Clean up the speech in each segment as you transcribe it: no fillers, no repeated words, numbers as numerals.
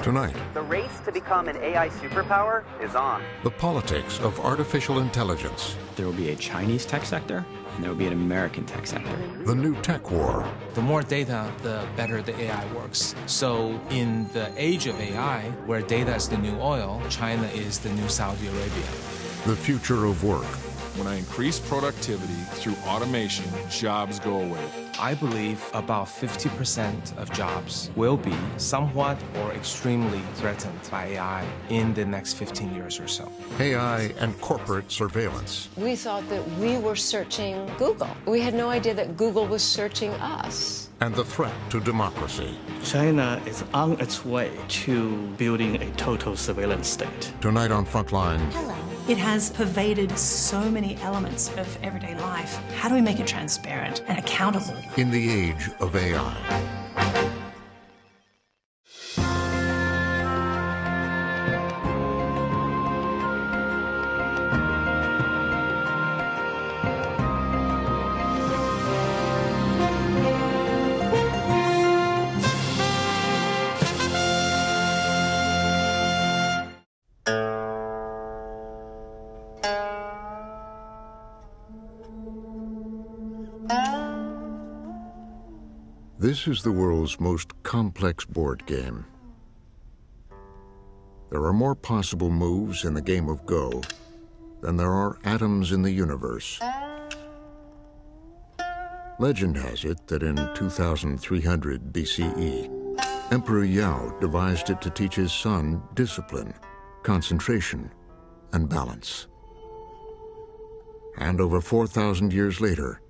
Tonight, the race to become an AI superpower is on. the politics of artificial intelligence, There will be a Chinese tech sector, and there will be an American tech sector. the new tech war, The more data, the better the AI works. So in the age of AI, where data is the new oil, China is the new Saudi Arabia. the future of work, When I increase productivity through automation, jobs go away. I believe about 50% of jobs will be somewhat or extremely threatened by AI in the next 15 years or so. AI and corporate surveillance, We thought that we were searching Google. We had no idea that Google was searching us. and the threat to democracy. China is on its way to building a total surveillance state. Tonight on Frontline, It has pervaded so many elements of everyday life. How do we make it transparent and accountable? in the age of AI. This is the world's most complex board game. There are more possible moves in the game of Go than there are atoms in the universe. Legend has it that in 2300 BCE, Emperor Yao devised it to teach his son discipline, concentration, and balance. And over 4,000 years later,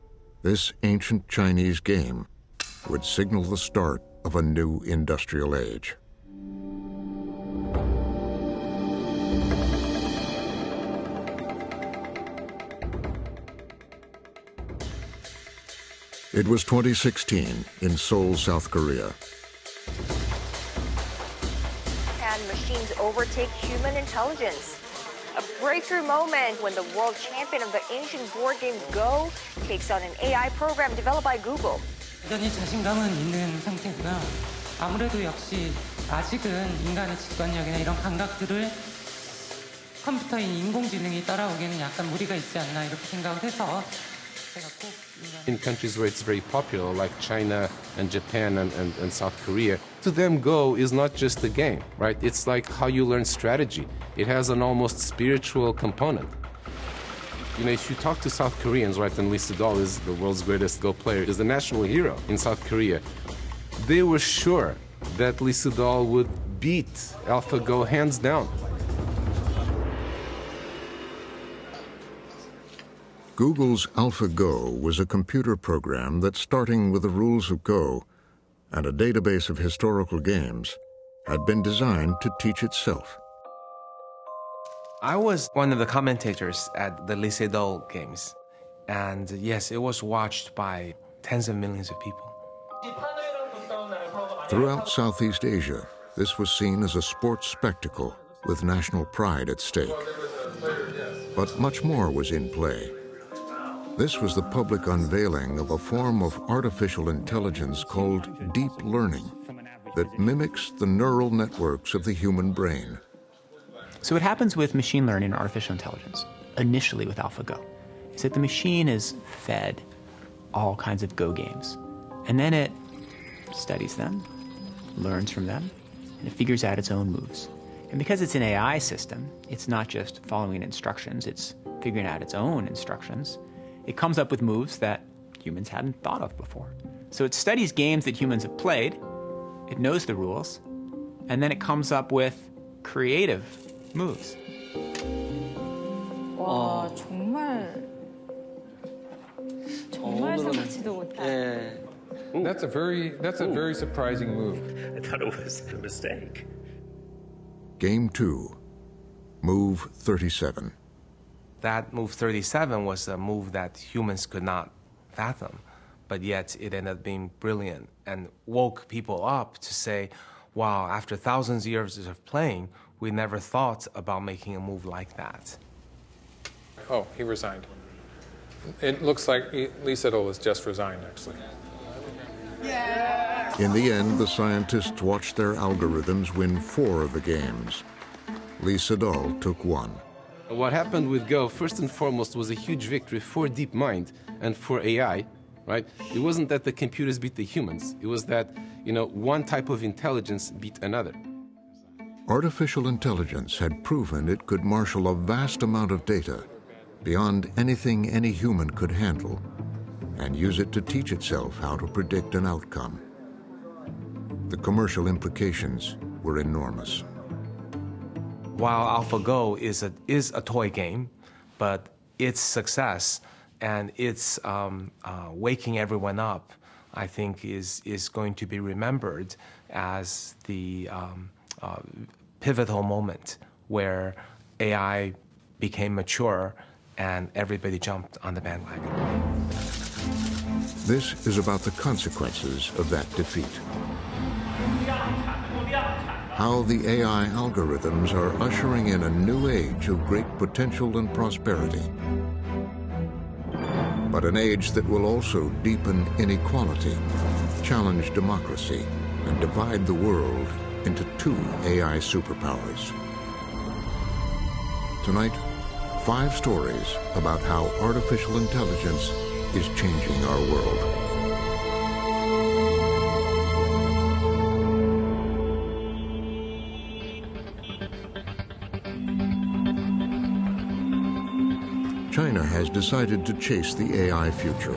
this ancient Chinese game would signal the start of a new industrial age. It was 2016 in Seoul, South Korea. Can machines overtake human intelligence? A breakthrough moment when the world champion of the ancient board game Go takes on an AI program developed by Google. 여전히 자신감은 있는 상태고요. 아무래도 역시 아직은 인간의 직관력이나 이런 감각들을 컴퓨터인 인공지능이 따라오기에는 약간 무리가 있지 않나 이렇게 생각을 해서 제가 꼭 In countries where it's very popular, like China and Japan and South Korea, to them Go is not just a game, right? It's like how you learn strategy. It has an almost spiritual component. You know, if you talk to South Koreans, right, and Lee Sedol is the world's greatest Go player, is the national hero in South Korea, they were sure that Lee Sedol would beat AlphaGo hands down. Google's AlphaGo was a computer program that, starting with the rules of Go and a database of historical games, had been designed to teach itself. I was one of the commentators at the Lee Sedol games. And yes, it was watched by tens of millions of people. Throughout Southeast Asia, this was seen as a sports spectacle with national pride at stake. But much more was in play. This was the public unveiling of a form of artificial intelligence called deep learning that mimics the neural networks of the human brain. So what happens with machine learning and artificial intelligence, initially with AlphaGo, is that the machine is fed all kinds of Go games. And then it studies them, learns from them, and it figures out its own moves. And because it's an AI system, it's not just following instructions, it's figuring out its own instructions. It comes up with moves that humans hadn't thought of before. So it studies games that humans have played, it knows the rules, and then it comes up with creative moves. 와, 정말 생각지도 못한. That's a very surprising move. I thought it was a mistake. Game 2, Move 37. That move 37 was a move that humans could not fathom, but yet it ended up being brilliant and woke people up to say, wow, after thousands of years of playing, we never thought about making a move like that. Oh, he resigned. It looks like Lee Sedol has just resigned, actually. In the end, the scientists watched their algorithms win 4 of the games. Lee Sedol took 1. What happened with Go, first and foremost, was a huge victory for DeepMind and for AI, right? It wasn't that the computers beat the humans. It was that, one type of intelligence beat another. Artificial intelligence had proven it could marshal a vast amount of data beyond anything any human could handle and use it to teach itself how to predict an outcome. The commercial implications were enormous. While AlphaGo is a toy game, but its success and its waking everyone up, I think, is going to be remembered as the pivotal moment where AI became mature and everybody jumped on the bandwagon. This is about the consequences of that defeat. How the AI algorithms are ushering in a new age of great potential and prosperity. But an age that will also deepen inequality, challenge democracy, and divide the world into 2 AI superpowers. Tonight, 5 stories about how artificial intelligence is changing our world. China has decided to chase the AI future.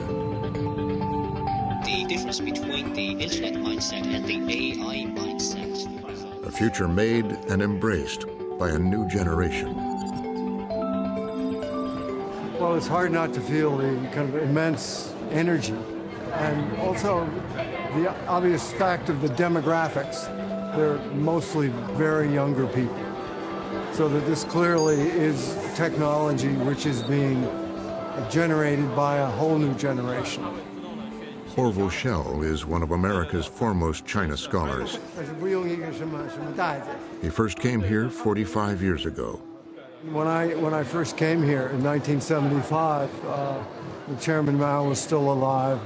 The difference between the internet mindset and the AI mindset. A future made and embraced by a new generation. Well, it's hard not to feel the kind of immense energy and also the obvious fact of the demographics. They're mostly very younger people. So that this clearly is technology which is being generated by a whole new generation. Orville Schell is one of America's foremost China scholars. He first came here 45 years ago. When I first came here in 1975, the Chairman Mao was still alive,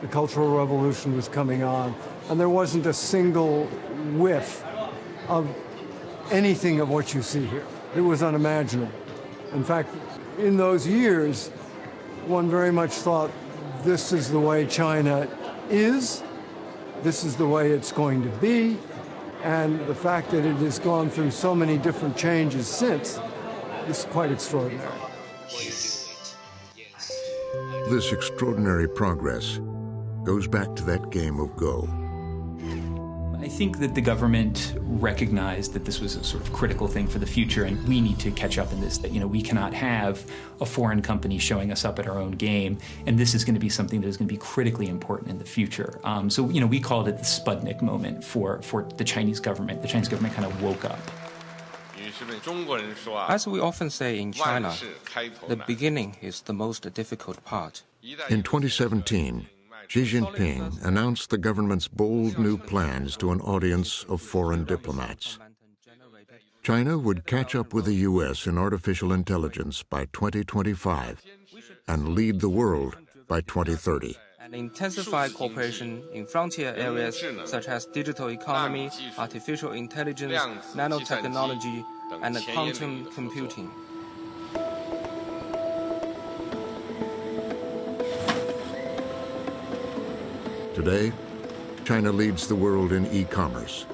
the Cultural Revolution was coming on, and there wasn't a single whiff of anything of what you see here. It was unimaginable. In fact, in those years, one very much thought this is the way China is, this is the way it's going to be, and the fact that it has gone through so many different changes since is quite extraordinary. This extraordinary progress goes back to that game of Go. I think that the government recognized that this was a sort of critical thing for the future, and we need to catch up in this, that, we cannot have a foreign company showing us up at our own game, and this is going to be something that is going to be critically important in the future. So, we called it the Sputnik moment for the Chinese government. The Chinese government kind of woke up. As we often say in China, the beginning is the most difficult part. In 2017, Xi Jinping announced the government's bold new plans to an audience of foreign diplomats. China would catch up with the U.S. in artificial intelligence by 2025 and lead the world by 2030. And intensify cooperation in frontier areas such as digital economy, artificial intelligence, nanotechnology, and quantum computing. Today, China leads the world in e-commerce.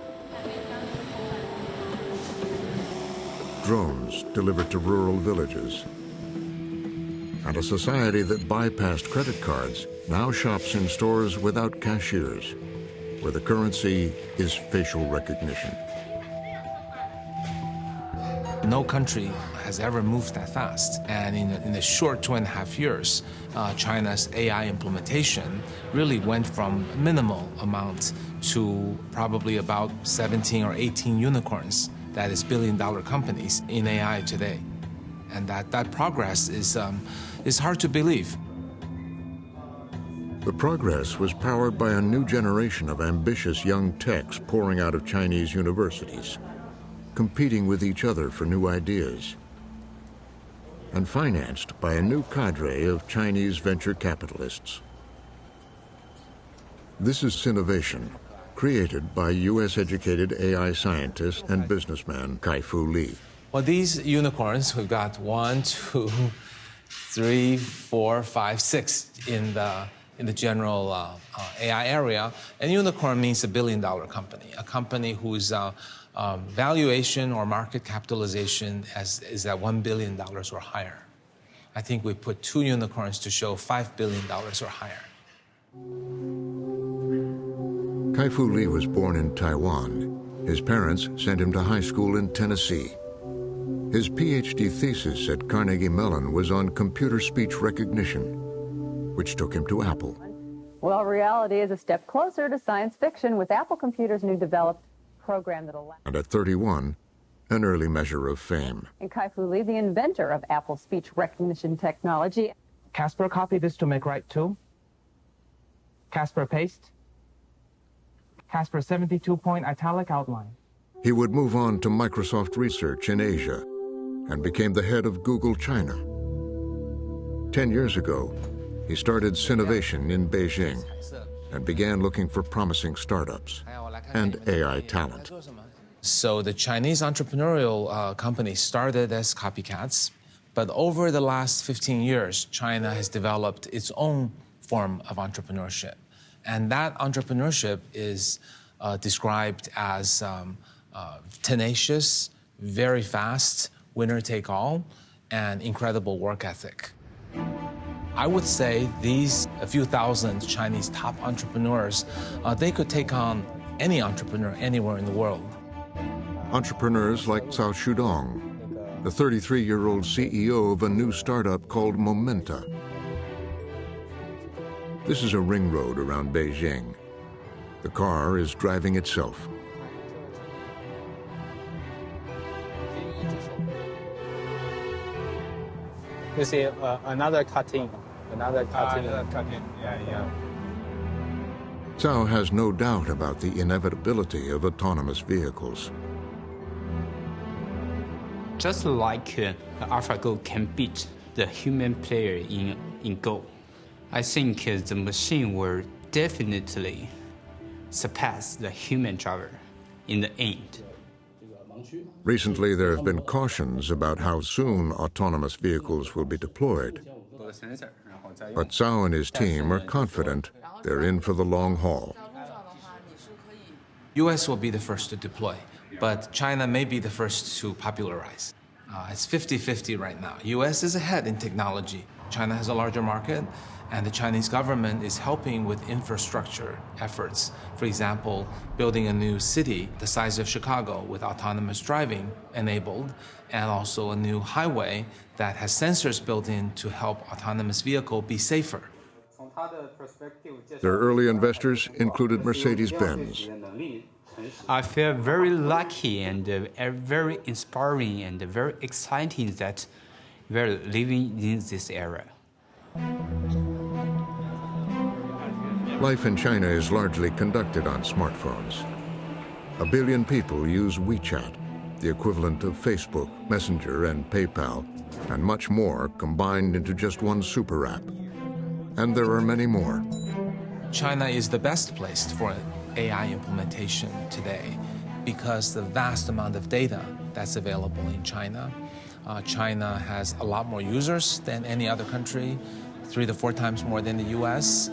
Drones delivered to rural villages. And a society that bypassed credit cards now shops in stores without cashiers, where the currency is facial recognition. No country has ever moved that fast. And in the short 2.5 years, China's AI implementation really went from minimal amount to probably about 17 or 18 unicorns, that is billion-dollar companies in AI today. And that progress is hard to believe. The progress was powered by a new generation of ambitious young techs pouring out of Chinese universities, competing with each other for new ideas. and financed by a new cadre of Chinese venture capitalists. This is Innovation, created by U.S.-educated AI scientist and businessman Kai-Fu Lee. Well, these unicorns, we've got 1, 2, 3, 4, 5, 6 in the general AI area. And unicorn means $1 billion company, a company whose valuation or market capitalization is at $1 billion or higher. I think we put 2 unicorns to show $5 billion or higher. Kai-Fu Lee was born in Taiwan. His parents sent him to high school in Tennessee. His PhD thesis at Carnegie Mellon was on computer speech recognition, which took him to Apple. Well, reality is a step closer to science fiction with Apple Computer's new developed program that allows... And at 31, an early measure of fame. And Kai-Fu Lee, the inventor of Apple speech recognition technology. Casper copy this to make right 2. Casper paste. Casper 72-point italic outline. He would move on to Microsoft Research in Asia and became the head of Google China. 10 years ago, he started Innovation in Beijing and began looking for promising startups and AI talent. So the Chinese entrepreneurial companies started as copycats, but over the last 15 years, China has developed its own form of entrepreneurship. And that entrepreneurship is described as tenacious, very fast, winner-take-all, and incredible work ethic. I would say these a few thousand Chinese top entrepreneurs, they could take on any entrepreneur anywhere in the world. Entrepreneurs like Cao Shudong, the 33-year-old CEO of a new startup called Momenta. This is a ring road around Beijing. The car is driving itself. You see another cutting, Cao has no doubt about the inevitability of autonomous vehicles. Just like AlphaGo can beat the human player in Go, I think the machine will definitely surpass the human driver in the end. Recently, there have been cautions about how soon autonomous vehicles will be deployed. But Cao and his team are confident they're in for the long haul. US will be the first to deploy, but China may be the first to popularize. It's 50-50 right now. US is ahead in technology. China has a larger market, and the Chinese government is helping with infrastructure efforts. For example, building a new city the size of Chicago with autonomous driving enabled, and also a new highway that has sensors built in to help autonomous vehicle be safer. Their early investors included Mercedes-Benz. I feel very lucky and very inspiring and very exciting that we're living in this era. Life in China is largely conducted on smartphones. 1 billion people use WeChat, the equivalent of Facebook, Messenger, and PayPal, and much more combined into just one super app. And there are many more. China is the best place for AI implementation today because the vast amount of data that's available in China. China has a lot more users than any other country, 3 to 4 times more than the US.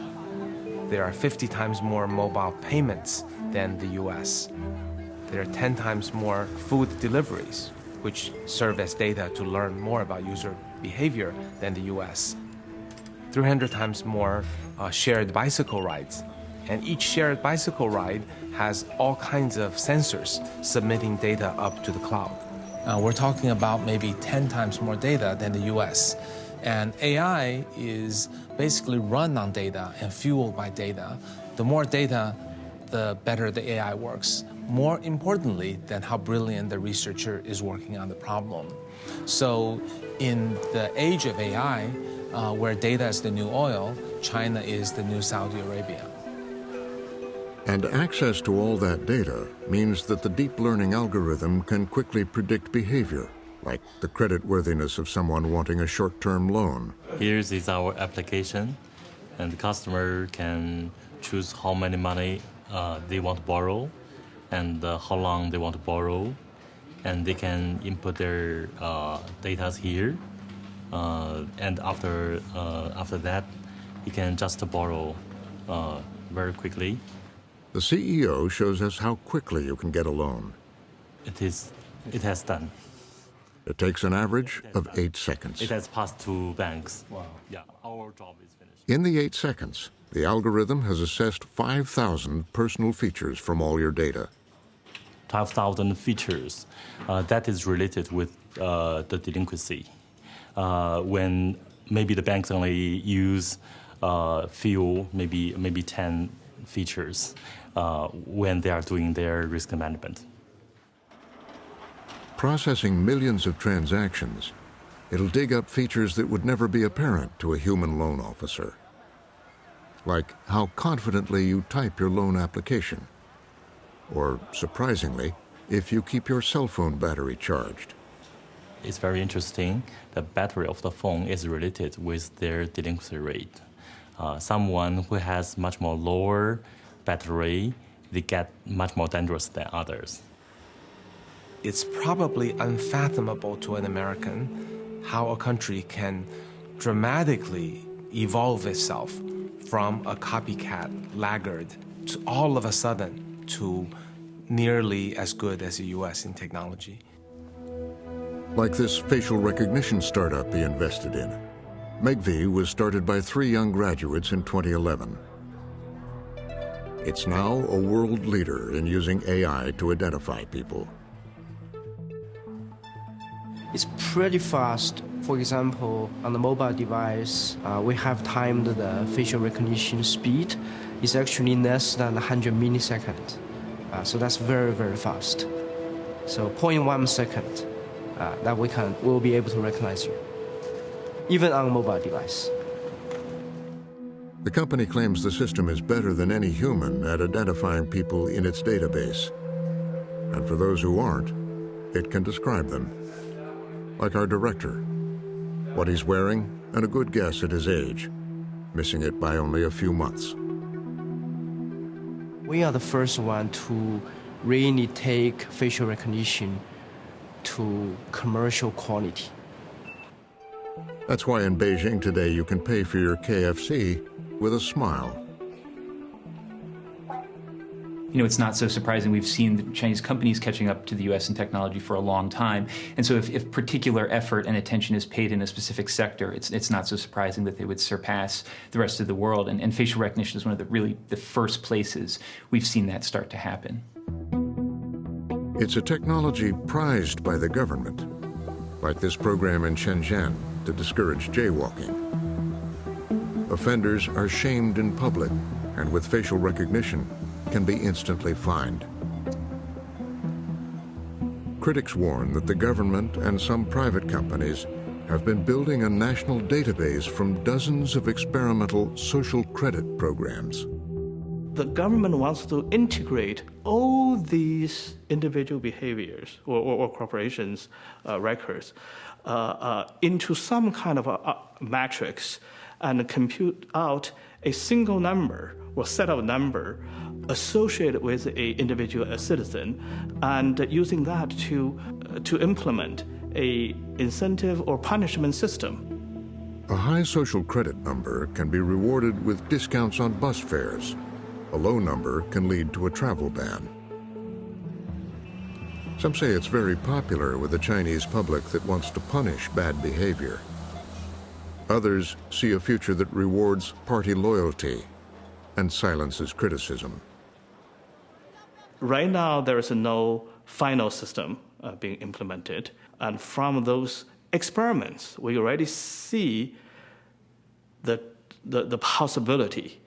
There are 50 times more mobile payments than the US. There are 10 times more food deliveries, which serve as data to learn more about user behavior than the US. 300 times more shared bicycle rides. And each shared bicycle ride has all kinds of sensors submitting data up to the cloud. We're talking about maybe 10 times more data than the US. And AI is basically run on data and fueled by data. The more data, the better the AI works. More importantly than how brilliant the researcher is working on the problem. So in the age of AI, where data is the new oil, China is the new Saudi Arabia. And access to all that data means that the deep learning algorithm can quickly predict behavior like the creditworthiness of someone wanting a short-term loan. Here is our application, and the customer can choose how many money they want to borrow and how long they want to borrow, and they can input their data here, and after that, you can just borrow very quickly. The CEO shows us how quickly you can get a loan. It has done. It takes an average of 8 seconds. It has passed to banks. Wow. Yeah, our job is finished. In the 8 seconds, the algorithm has assessed 5,000 personal features from all your data. 12,000 features. That is related with the delinquency. When maybe the banks only use few, maybe 10 features when they are doing their risk management. Processing millions of transactions, it'll dig up features that would never be apparent to a human loan officer. Like how confidently you type your loan application. Or, surprisingly, if you keep your cell phone battery charged. It's very interesting. The battery of the phone is related with their delinquency rate. Someone who has much more lower battery, they get much more dangerous than others. It's probably unfathomable to an American how a country can dramatically evolve itself from a copycat laggard to all of a sudden to nearly as good as the US in technology. Like this facial recognition startup he invested in. Megvii was started by 3 young graduates in 2011. It's now a world leader in using AI to identify people. It's pretty fast. For example, on the mobile device, we have timed the facial recognition speed. It's actually less than 100 milliseconds. So that's very, very fast. So 0.1 second that we'll be able to recognize you, even on a mobile device. The company claims the system is better than any human at identifying people in its database. And for those who aren't, it can describe them. Like our director, what he's wearing, and a good guess at his age, missing it by only a few months. We are the first one to really take facial recognition to commercial quality. That's why in Beijing today you can pay for your KFC with a smile. You know, it's not so surprising. We've seen the Chinese companies catching up to the U.S. in technology for a long time. And so if particular effort and attention is paid in a specific sector, it's not so surprising that they would surpass the rest of the world. And facial recognition is one of the first places we've seen that start to happen. It's a technology prized by the government, like this program in Shenzhen to discourage jaywalking. Offenders are shamed in public, and with facial recognition, can be instantly fined. Critics warn that the government and some private companies have been building a national database from dozens of experimental social credit programs. The government wants to integrate all these individual behaviors or corporations' records into some kind of a matrix and compute out a single number or set of number associated with an individual, a citizen, and using that to implement a incentive or punishment system. A high social credit number can be rewarded with discounts on bus fares. A low number can lead to a travel ban. Some say it's very popular with the Chinese public that wants to punish bad behavior. Others see a future that rewards party loyalty and silences criticism. Right now, there is no final system being implemented. And from those experiments, we already see the possibility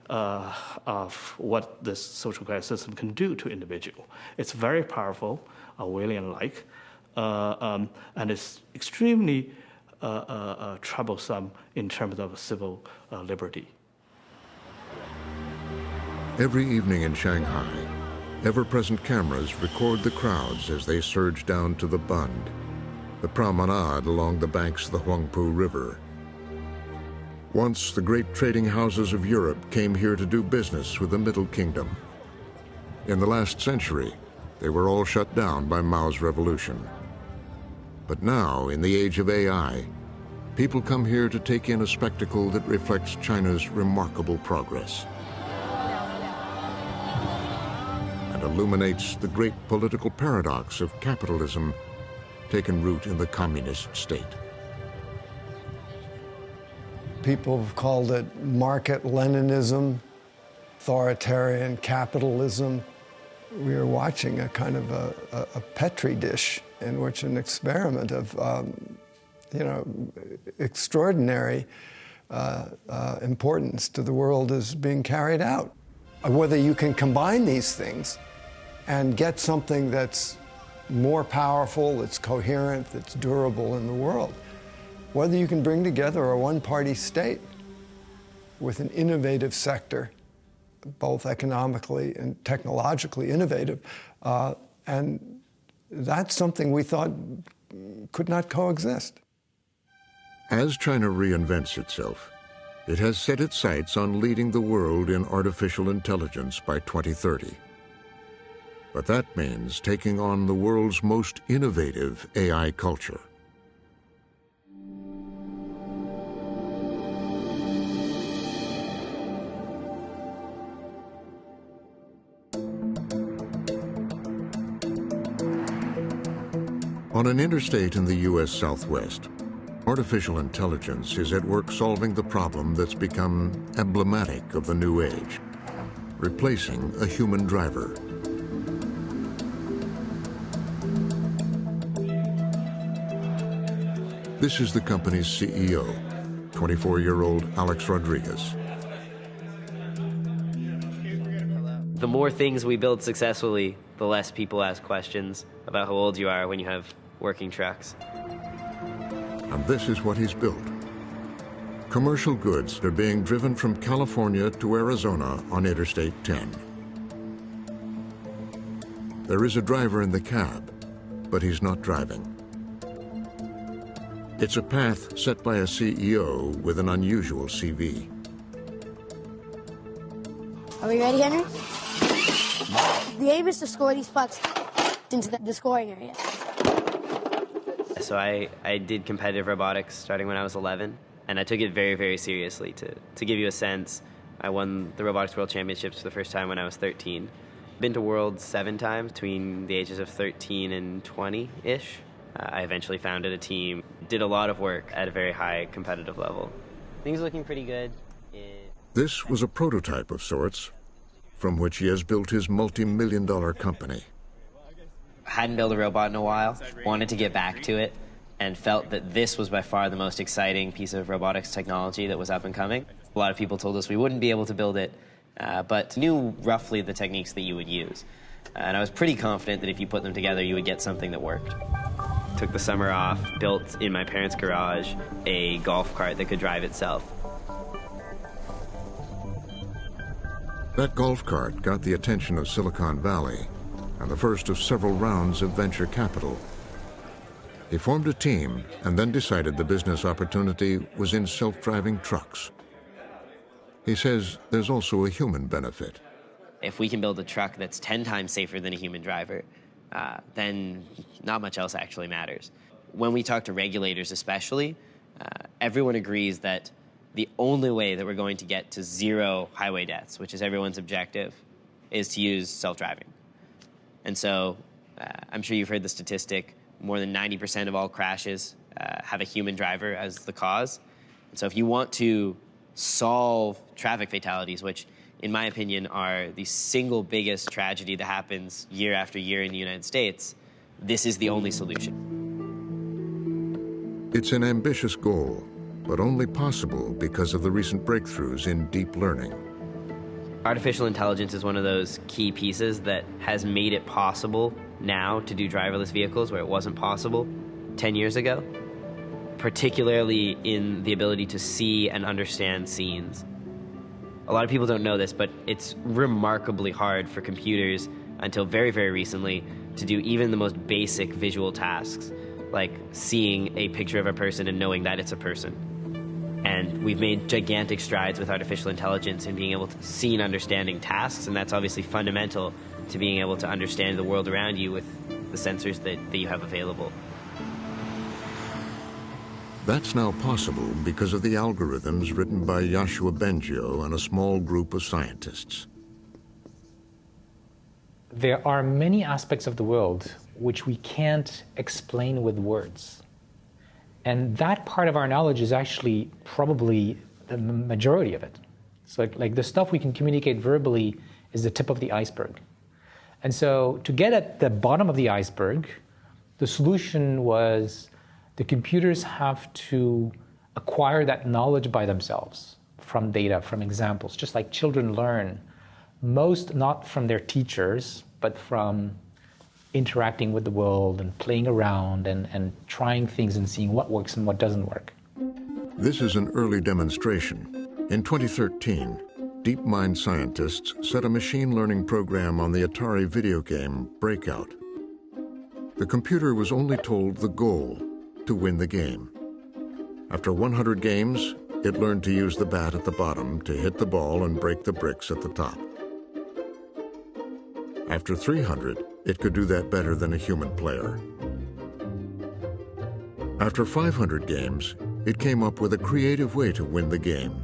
of what this social credit system can do to individual. It's very powerful, Orwellian-like, and it's extremely troublesome in terms of civil liberty. Every evening in Shanghai, ever-present cameras record the crowds as they surge down to the Bund, the promenade along the banks of the Huangpu River. Once, the great trading houses of Europe came here to do business with the Middle Kingdom. In the last century, they were all shut down by Mao's revolution. But now, in the age of AI, people come here to take in a spectacle that reflects China's remarkable progress and illuminates the great political paradox of capitalism taken root in the communist state. People have called it market Leninism, authoritarian capitalism. We are watching a kind of a Petri dish in which an experiment of extraordinary importance to the world is being carried out. Whether you can combine these things and get something that's more powerful, that's coherent, that's durable in the world, whether you can bring together a one-party state with an innovative sector, both economically and technologically innovative, and that's something we thought could not coexist. As China reinvents itself, it has set its sights on leading the world in artificial intelligence by 2030. But that means taking on the world's most innovative AI culture. On an interstate in the U.S. Southwest, artificial intelligence is at work solving the problem that's become emblematic of the new age, replacing a human driver. This is the company's CEO, 24-year-old Alex Rodriguez. The more things we build successfully, the less people ask questions about how old you are when you have working trucks. And this is what he's built. Commercial goods are being driven from California to Arizona on Interstate 10. There is a driver in the cab, but he's not driving. It's a path set by a CEO with an unusual CV. Are we ready, Henry? The aim is to score these pucks into the scoring area. So I did competitive robotics starting when I was 11, and I took it very, very seriously. To give you a sense, I won the Robotics World Championships for the first time when I was 13. Been to Worlds 7 times between the ages of 13 and 20-ish. I eventually founded a team, did a lot of work at a very high competitive level. Things are looking pretty good. This was a prototype of sorts, from which he has built his multi-million-dollar company. Hadn't built a robot in a while, wanted to get back to it, and felt that this was by far the most exciting piece of robotics technology that was up and coming. A lot of people told us we wouldn't be able to build it, but knew roughly the techniques that you would use. And I was pretty confident that if you put them together, you would get something that worked. Took the summer off, built in my parents' garage a golf cart that could drive itself. That golf cart got the attention of Silicon Valley and the first of several rounds of venture capital. He formed a team and then decided the business opportunity was in self-driving trucks. He says there's also a human benefit. If we can build a truck that's 10 times safer than a human driver, then not much else actually matters. When we talk to regulators especially, everyone agrees that the only way that we're going to get to 0 highway deaths, which is everyone's objective, is to use self-driving. And so I'm sure you've heard the statistic, more than 90% of all crashes have a human driver as the cause. And so if you want to solve traffic fatalities, which in my opinion are the single biggest tragedy that happens year after year in the United States, this is the only solution. It's an ambitious goal, but only possible because of the recent breakthroughs in deep learning. Artificial intelligence is one of those key pieces that has made it possible now to do driverless vehicles where it wasn't possible 10 years ago, particularly in the ability to see and understand scenes. A lot of people don't know this, but it's remarkably hard for computers until very, very recently to do even the most basic visual tasks, like seeing a picture of a person and knowing that it's a person. And we've made gigantic strides with artificial intelligence in being able to see and understanding tasks, and that's obviously fundamental to being able to understand the world around you with the sensors that you have available. That's now possible because of the algorithms written by Yoshua Bengio and a small group of scientists. There are many aspects of the world which we can't explain with words. And that part of our knowledge is actually probably the majority of it. So like the stuff we can communicate verbally is the tip of the iceberg. And so to get at the bottom of the iceberg, the solution was the computers have to acquire that knowledge by themselves from data, from examples, just like children learn, most not from their teachers, but from interacting with the world and playing around and trying things and seeing what works and what doesn't work. This is an early demonstration. In 2013, DeepMind scientists set a machine learning program on the Atari video game Breakout. The computer was only told the goal, to win the game. After 100 games, it learned to use the bat at the bottom to hit the ball and break the bricks at the top. After 300, it could do that better than a human player. After 500 games, it came up with a creative way to win the game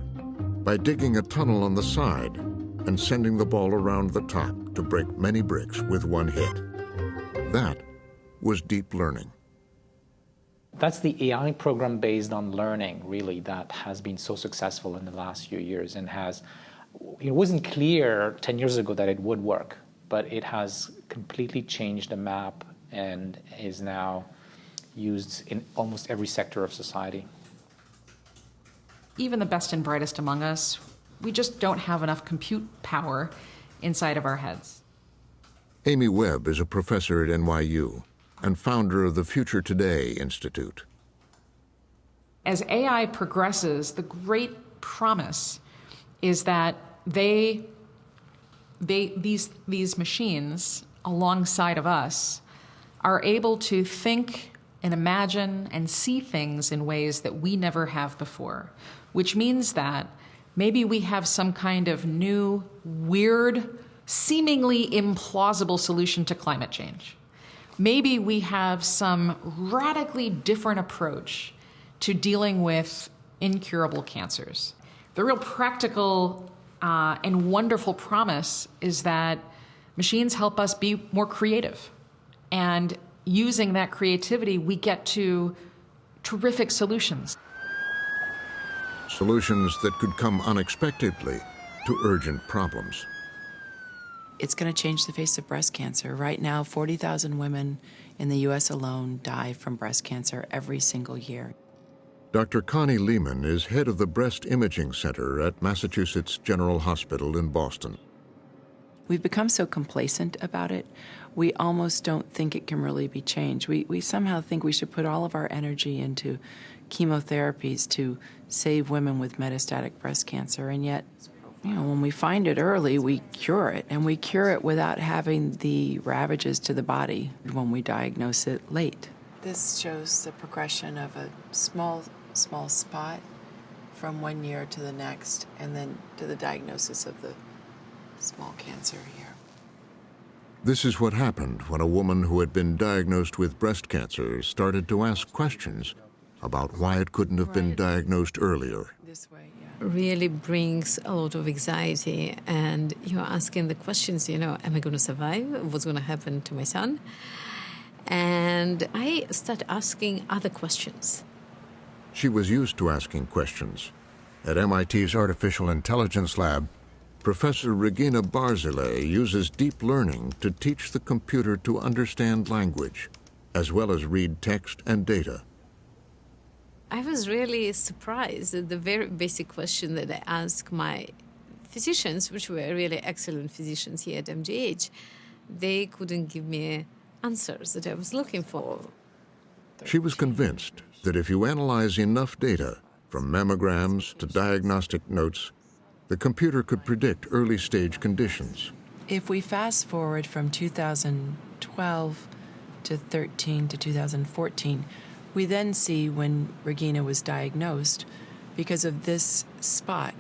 by digging a tunnel on the side and sending the ball around the top to break many bricks with one hit. That was deep learning. That's the AI program based on learning, really, that has been so successful in the last few years and it wasn't clear 10 years ago that it would work, but it has completely changed the map and is now used in almost every sector of society. Even the best and brightest among us, we just don't have enough compute power inside of our heads. Amy Webb is a professor at NYU and founder of the Future Today Institute. As AI progresses, the great promise is that these machines, alongside of us, are able to think and imagine and see things in ways that we never have before, which means that maybe we have some kind of new, weird, seemingly implausible solution to climate change. Maybe we have some radically different approach to dealing with incurable cancers. The real practical and wonderful promise is that machines help us be more creative. And using that creativity, we get to terrific solutions. Solutions that could come unexpectedly to urgent problems. It's going to change the face of breast cancer. Right now, 40,000 women in the U.S. alone die from breast cancer every single year. Dr. Connie Lehman is head of the Breast Imaging Center at Massachusetts General Hospital in Boston. We've become so complacent about it, we almost don't think it can really be changed. We somehow think we should put all of our energy into chemotherapies to save women with metastatic breast cancer, and yet, when we find it early, we cure it, and we cure it without having the ravages to the body when we diagnose it late. This shows the progression of a small spot from 1 year to the next, and then to the diagnosis of the small cancer here. This is what happened when a woman who had been diagnosed with breast cancer started to ask questions about why it couldn't have been diagnosed earlier. Really brings a lot of anxiety, and you're asking the questions, am I going to survive? What's going to happen to my son? And I start asking other questions. She was used to asking questions. At MIT's Artificial Intelligence Lab, Professor Regina Barzilay uses deep learning to teach the computer to understand language, as well as read text and data. I was really surprised at the very basic question that I asked my physicians, which were really excellent physicians here at MGH. They couldn't give me answers that I was looking for. She was convinced that if you analyze enough data, from mammograms to diagnostic notes, the computer could predict early-stage conditions. If we fast forward from 2012 to 13 to 2014, we then see when Regina was diagnosed because of this spot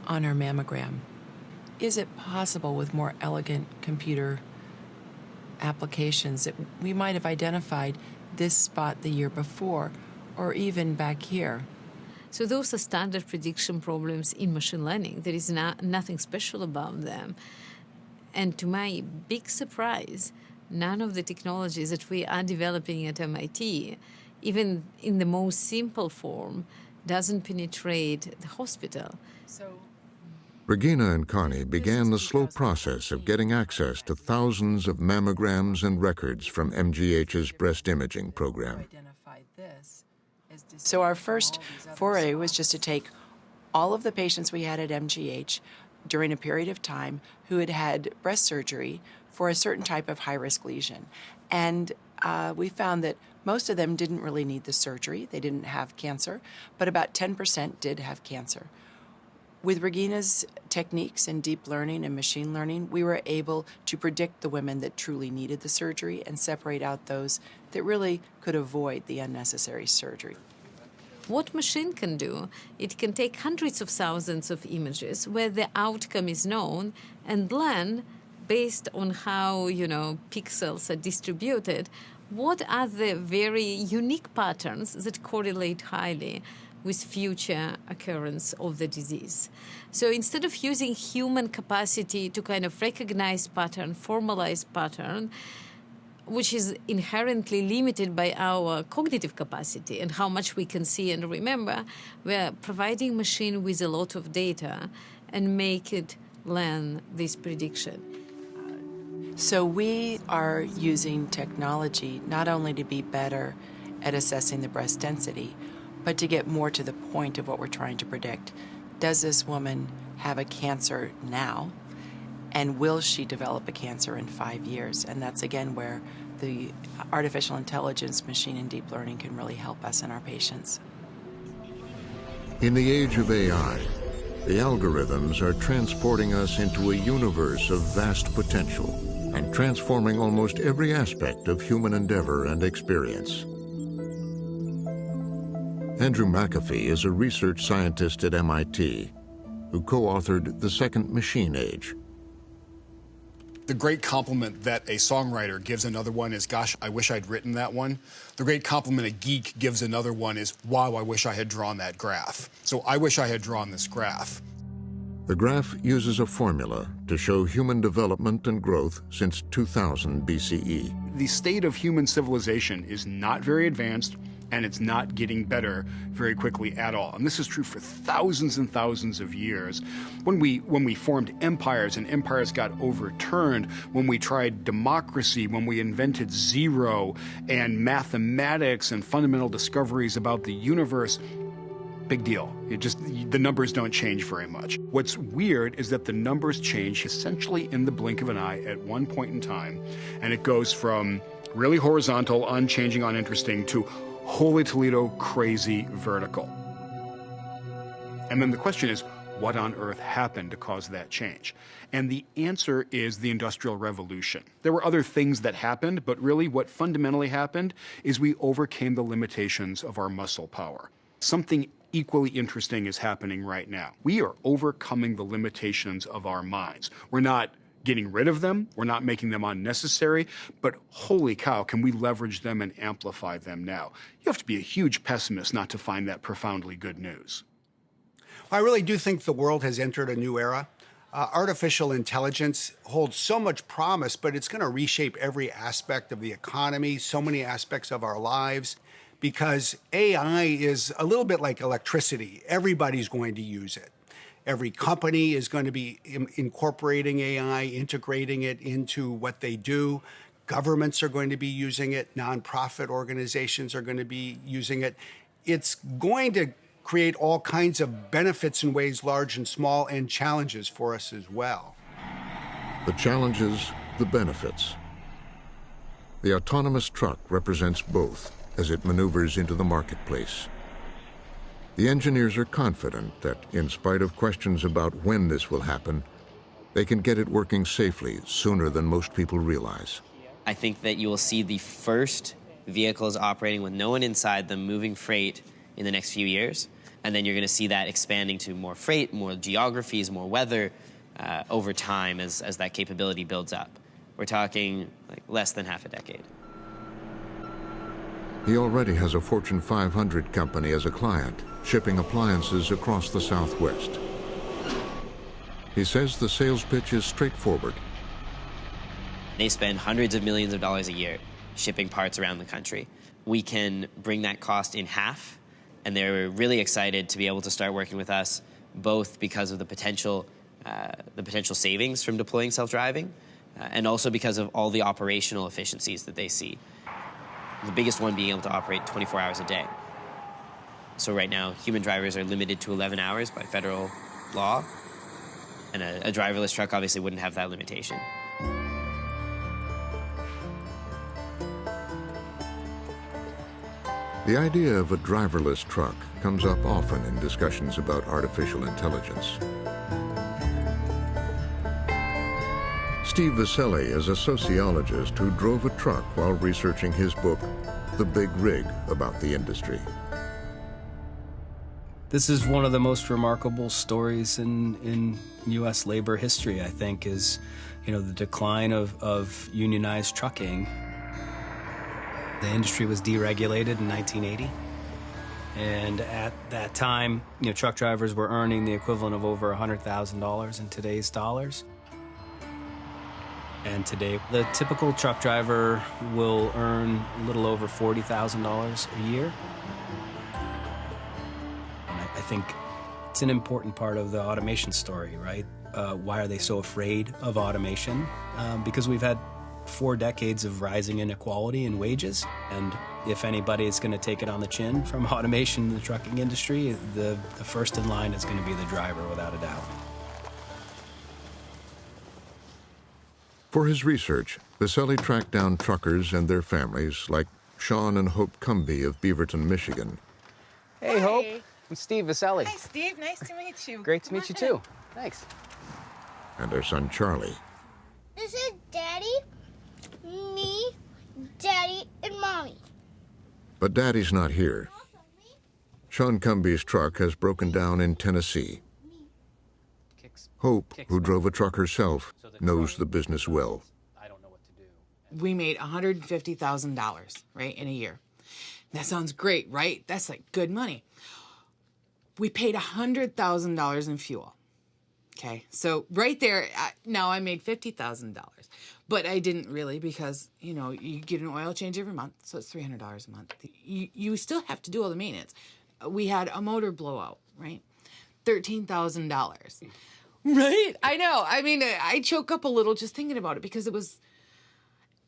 on her mammogram. Is it possible with more elegant computer applications that we might have identified this spot the year before or even back here? So those are standard prediction problems in machine learning. There is nothing special about them. And to my big surprise, none of the technologies that we are developing at MIT, even in the most simple form, doesn't penetrate the hospital. Regina and Connie began the slow process of getting access to thousands of mammograms and records from MGH's breast imaging program. So our first foray was just to take all of the patients we had at MGH during a period of time who had had breast surgery for a certain type of high-risk lesion. And we found that most of them didn't really need the surgery. They didn't have cancer, but about 10% did have cancer. With Regina's techniques in deep learning and machine learning, we were able to predict the women that truly needed the surgery and separate out those that really could avoid the unnecessary surgery. What machine can do, it can take hundreds of thousands of images where the outcome is known and learn based on how, pixels are distributed, what are the very unique patterns that correlate highly with future occurrence of the disease. So instead of using human capacity to kind of recognize pattern, formalize pattern, which is inherently limited by our cognitive capacity and how much we can see and remember, we're providing machine with a lot of data and make it learn this prediction. So we are using technology not only to be better at assessing the breast density, but to get more to the point of what we're trying to predict. Does this woman have a cancer now? And will she develop a cancer in 5 years? And that's, again, where the artificial intelligence, machine and deep learning can really help us and our patients. In the age of AI, the algorithms are transporting us into a universe of vast potential and transforming almost every aspect of human endeavor and experience. Andrew McAfee is a research scientist at MIT who co-authored The Second Machine Age. The great compliment that a songwriter gives another one is, gosh, I wish I'd written that one. The great compliment a geek gives another one is, wow, I wish I had drawn that graph. So I wish I had drawn this graph. The graph uses a formula to show human development and growth since 2000 BCE. The state of human civilization is not very advanced, and it's not getting better very quickly at all. And this is true for thousands and thousands of years. When we formed empires and empires got overturned, when we tried democracy, when we invented zero and mathematics and fundamental discoveries about the universe, big deal. The numbers don't change very much. What's weird is that the numbers change essentially in the blink of an eye at one point in time, and it goes from really horizontal, unchanging, uninteresting to holy Toledo, crazy vertical. And then the question is, what on earth happened to cause that change? And the answer is the Industrial Revolution. There were other things that happened, but really what fundamentally happened is we overcame the limitations of our muscle power. Something equally interesting is happening right now. We are overcoming the limitations of our minds. We're not getting rid of them, we're not making them unnecessary, but holy cow, can we leverage them and amplify them now? You have to be a huge pessimist not to find that profoundly good news. I really do think the world has entered a new era. Artificial intelligence holds so much promise, but it's going to reshape every aspect of the economy, so many aspects of our lives, because AI is a little bit like electricity. Everybody's going to use it. Every company is going to be incorporating AI, integrating it into what they do. Governments are going to be using it. Nonprofit organizations are going to be using it. It's going to create all kinds of benefits in ways large and small, and challenges for us as well. The challenges, the benefits. The autonomous truck represents both as it maneuvers into the marketplace. The engineers are confident that, in spite of questions about when this will happen, they can get it working safely sooner than most people realize. I think that you will see the first vehicles operating with no one inside them moving freight in the next few years. And then you're going to see that expanding to more freight, more geographies, more weather over time as that capability builds up. We're talking like less than half a decade. He already has a Fortune 500 company as a client, shipping appliances across the Southwest. He says the sales pitch is straightforward. They spend hundreds of millions of dollars a year shipping parts around the country. We can bring that cost in half, and they're really excited to be able to start working with us, both because of the potential savings from deploying self-driving, and also because of all the operational efficiencies that they see. The biggest one being able to operate 24 hours a day. So right now, human drivers are limited to 11 hours by federal law, and a driverless truck obviously wouldn't have that limitation. The idea of a driverless truck comes up often in discussions about artificial intelligence. Steve Viscelli is a sociologist who drove a truck while researching his book, The Big Rig, about the industry. This is one of the most remarkable stories in U.S. labor history, I think, is, the decline of unionized trucking. The industry was deregulated in 1980. And at that time, truck drivers were earning the equivalent of over $100,000 in today's dollars. And today, the typical truck driver will earn a little over $40,000 a year. And I think it's an important part of the automation story, right? Why are they so afraid of automation? Because we've had 4 decades of rising inequality in wages. And if anybody is going to take it on the chin from automation in the trucking industry, the first in line is going to be the driver, without a doubt. For his research, Viscelli tracked down truckers and their families like Sean and Hope Cumbie of Beaverton, Michigan. Hey, Hope. I'm Steve Viscelli. Hi, Steve. Nice to meet you. Great to meet you, too. Thanks. And their son, Charlie. This is Daddy, me, Daddy, and Mommy. But Daddy's not here. Sean Cumbie's truck has broken down in Tennessee. Hope, who drove a truck herself, knows the business well. We made $150,000, right, in a year. That sounds great, right? That's like good money. We paid $100,000 in fuel. Okay, so right there, now I made $50,000. But I didn't really, because, you get an oil change every month, so it's $300 a month. You still have to do all the maintenance. We had a motor blowout, right? $13,000. Right? I know. I mean, I choke up a little just thinking about it, because it was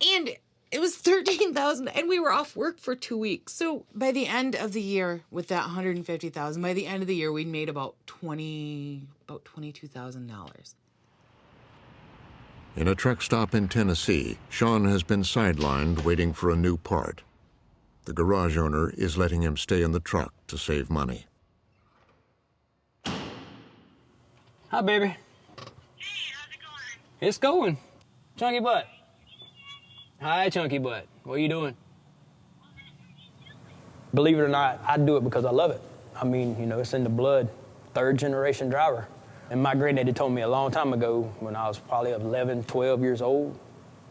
$13,000, and we were off work for 2 weeks. So by the end of the year, with that $150,000, by the end of the year, we'd made about $22,000. In a truck stop in Tennessee, Sean has been sidelined waiting for a new part. The garage owner is letting him stay in the truck to save money. Hi, baby. Hey, how's it going? It's going. Chunky butt. Hi, Chunky butt. What are you doing? Believe it or not, I do it because I love it. I mean, it's in the blood. 3rd generation driver. And my granddaddy told me a long time ago, when I was probably 11, 12 years old,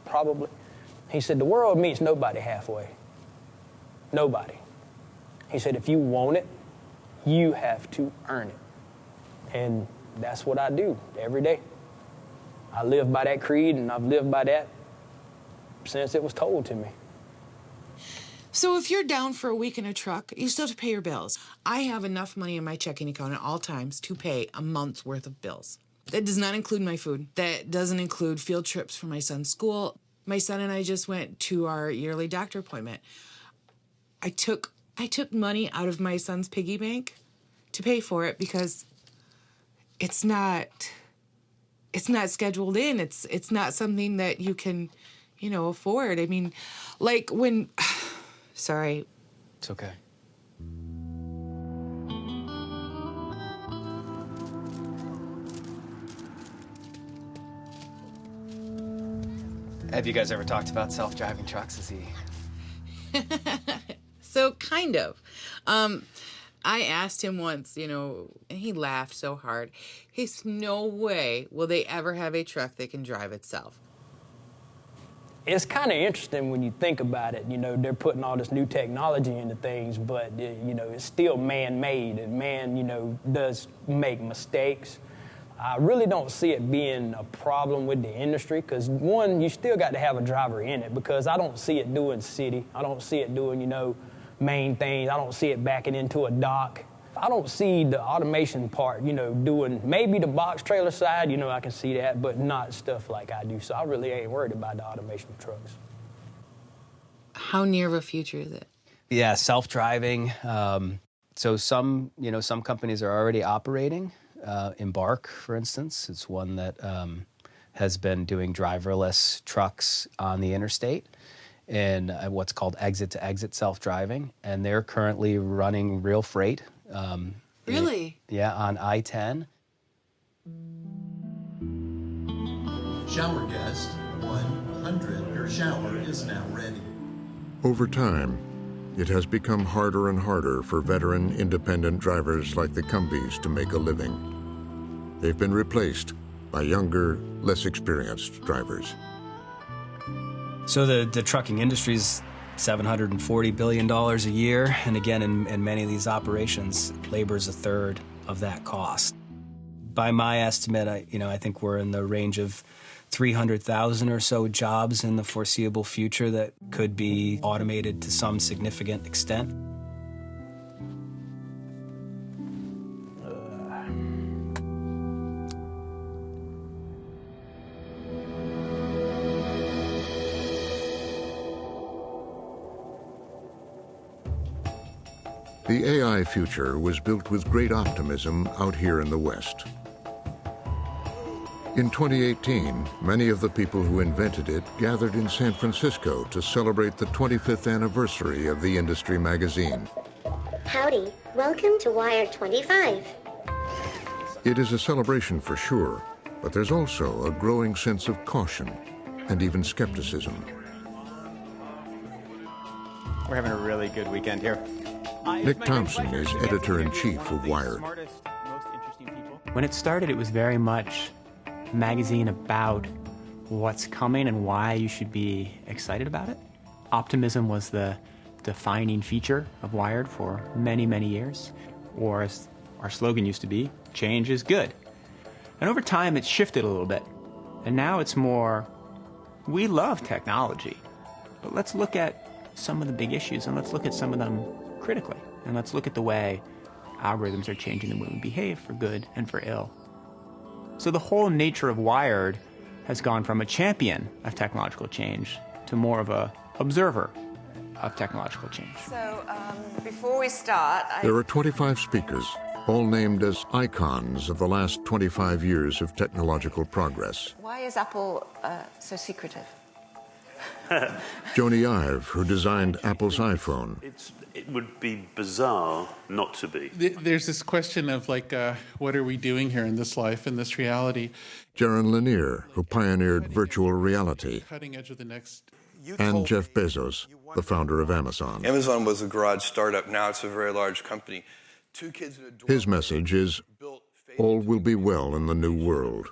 probably, he said, the world meets nobody halfway. Nobody. He said, if you want it, you have to earn it. And that's what I do every day. I live by that creed, and I've lived by that since it was told to me. So if you're down for a week in a truck, you still have to pay your bills. I have enough money in my checking account at all times to pay a month's worth of bills. That does not include my food. That doesn't include field trips for my son's school. My son and I just went to our yearly doctor appointment. I took money out of my son's piggy bank to pay for it, because it's not scheduled in. It's not something that you can, afford. I mean, like when, sorry. It's okay. Have you guys ever talked about self-driving trucks? Is he... So, kind of. I asked him once, you know, and he laughed so hard. He's no way will they ever have a truck that can drive itself. It's kind of interesting when you think about it. You know, they're putting all this new technology into things, but, you know, it's still man-made, and man, you know, does make mistakes. I really don't see it being a problem with the industry because, one, you still got to have a driver in it because I don't see it doing city. I don't see it doing, you know, main things. I don't see it backing into a dock. I don't see the automation part, you know, doing maybe the box trailer side, you know, I can see that, but not stuff like I do. So I really ain't worried about the automation of trucks. How near of a future is it? Yeah, self-driving. So some companies are already operating. Embark, for instance, it's one that has been doing driverless trucks on the interstate in what's called exit-to-exit self-driving, and they're currently running real freight. Really? On I-10. Shower guest 100. Your shower is now ready. Over time, it has become harder and harder for veteran independent drivers like the Cumbys to make a living. They've been replaced by younger, less experienced drivers. So the trucking industry's $740 billion a year, and again, in many of these operations, labor's a third of that cost. By my estimate, I think we're in the range of 300,000 or so jobs in the foreseeable future that could be automated to some significant extent. The AI future was built with great optimism out here in the West. In 2018, many of the people who invented it gathered in San Francisco to celebrate the 25th anniversary of the industry magazine. Howdy, welcome to Wired 25. It is a celebration for sure, but there's also a growing sense of caution and even skepticism. We're having a really good weekend here. Nick Thompson is editor-in-chief of Wired. When it started, it was very much a magazine about what's coming and why you should be excited about it. Optimism was the defining feature of Wired for many, many years. Or as our slogan used to be, change is good. And over time, it's shifted a little bit. And now it's more, we love technology, but let's look at some of the big issues and let's look at some of them critically. And let's look at the way algorithms are changing the way we behave for good and for ill. So the whole nature of Wired has gone from a champion of technological change to more of a observer of technological change. So before we start, There are 25 speakers, all named as icons of the last 25 years of technological progress. Why is Apple so secretive? Joni Ive, who designed Apple's iPhone. It would be bizarre not to be. There's this question of, like, what are we doing here in this life, in this reality? Jaron Lanier, who pioneered virtual reality. Cutting edge of the next. And Jeff Bezos, the founder of Amazon. Amazon was a garage startup. Now it's a very large company. Two kids in a dorm. His message is, all will be well in the new world.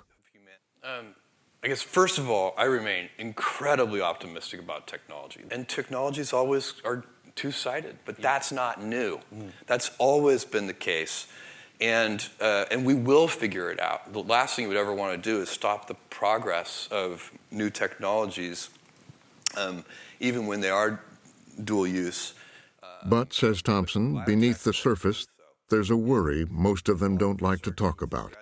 I guess, first of all, I remain incredibly optimistic about technology. And technologies always are two-sided, but that's not new. That's always been the case. And we will figure it out. The last thing you would ever want to do is stop the progress of new technologies, even when they are dual use. But, says Thompson, beneath the surface, there's a worry most of them don't like to talk about.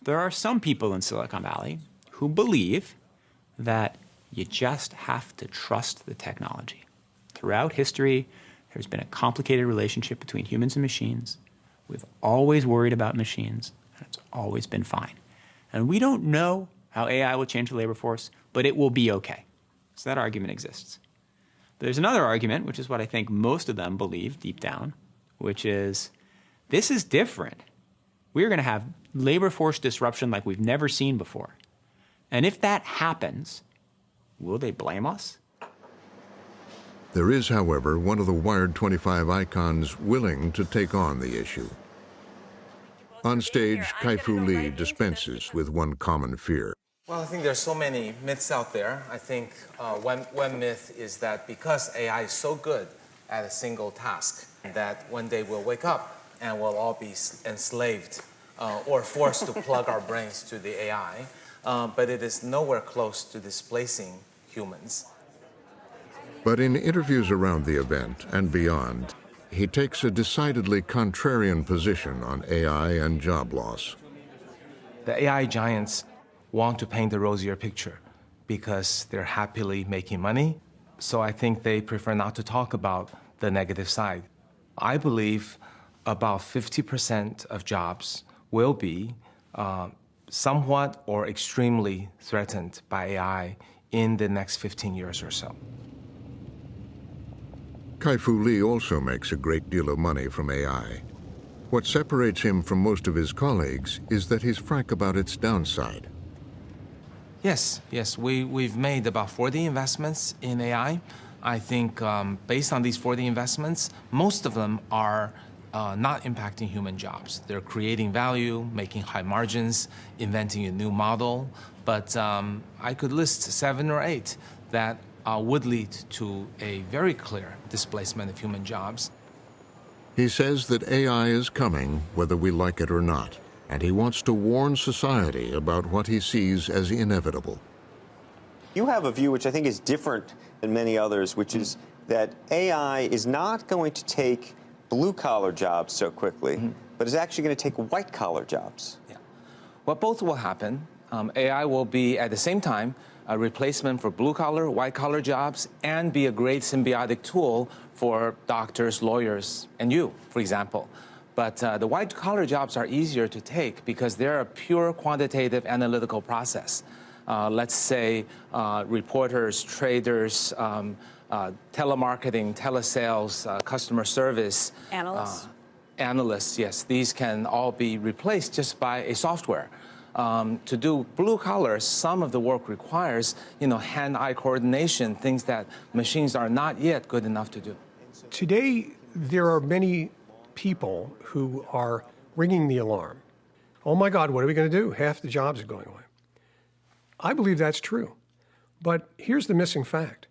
There are some people in Silicon Valley who believe that you just have to trust the technology. Throughout history, there's been a complicated relationship between humans and machines. We've always worried about machines, and it's always been fine. And we don't know how AI will change the labor force, but it will be okay. So that argument exists. But there's another argument, which is what I think most of them believe deep down, which is this is different. We're going to have labor force disruption like we've never seen before. And if that happens, will they blame us? There is, however, one of the Wired 25 icons willing to take on the issue. On stage, Kai-Fu Lee dispenses with one common fear. Well, I think there's so many myths out there. I think one myth is that because AI is so good at a single task, that one day we'll wake up and we'll all be enslaved or forced to plug our brains to the AI. But it is nowhere close to displacing humans. But in interviews around the event and beyond, he takes a decidedly contrarian position on AI and job loss. The AI giants want to paint a rosier picture because they're happily making money. So I think they prefer not to talk about the negative side. I believe about 50% of jobs will be somewhat or extremely threatened by AI in the next 15 years or so. Kai-Fu Lee also makes a great deal of money from AI. What separates him from most of his colleagues is that he's frank about its downside. Yes, we've made about 40 investments in AI. I think based on these 40 investments, most of them are not impacting human jobs. They're creating value, making high margins, inventing a new model. But I could list 7 or 8 that would lead to a very clear displacement of human jobs. He says that AI is coming whether we like it or not, and he wants to warn society about what he sees as inevitable. You have a view which I think is different than many others, which is that AI is not going to take blue-collar jobs so quickly, but is actually going to take white-collar jobs. Yeah. Well, both will happen. AI will be, at the same time, a replacement for blue-collar, white-collar jobs, and be a great symbiotic tool for doctors, lawyers, and you, for example. But the white-collar jobs are easier to take because they're a pure quantitative analytical process. Let's say reporters, traders, telemarketing, telesales, customer service. Analysts? Analysts, yes. These can all be replaced just by a software. To do blue collar, some of the work requires, hand-eye coordination, things that machines are not yet good enough to do. Today, there are many people who are ringing the alarm. Oh my God, what are we going to do? Half the jobs are going away. I believe that's true. But here's the missing fact.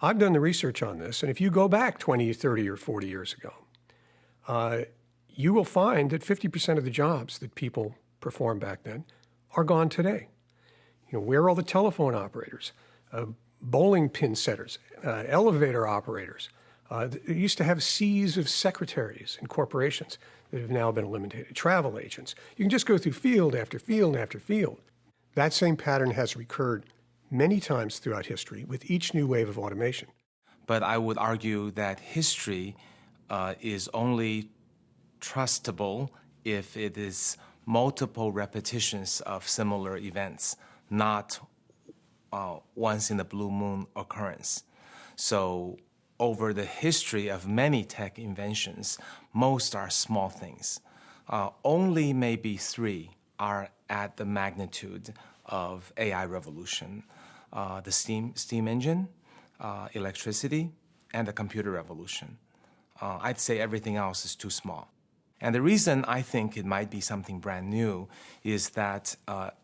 I've done the research on this, and if you go back 20, 30, or 40 years ago, you will find that 50% of the jobs that people performed back then are gone today. Where are all the telephone operators, bowling pin setters, elevator operators? They used to have seas of secretaries in corporations that have now been eliminated, travel agents. You can just go through field after field after field. That same pattern has recurred many times throughout history with each new wave of automation. But I would argue that history is only trustable if it is multiple repetitions of similar events, not once in a blue moon occurrence. So over the history of many tech inventions, most are small things. Only maybe 3 are at the magnitude of AI revolution. The steam engine, electricity, and the computer revolution. I'd say everything else is too small. And the reason I think it might be something brand new is that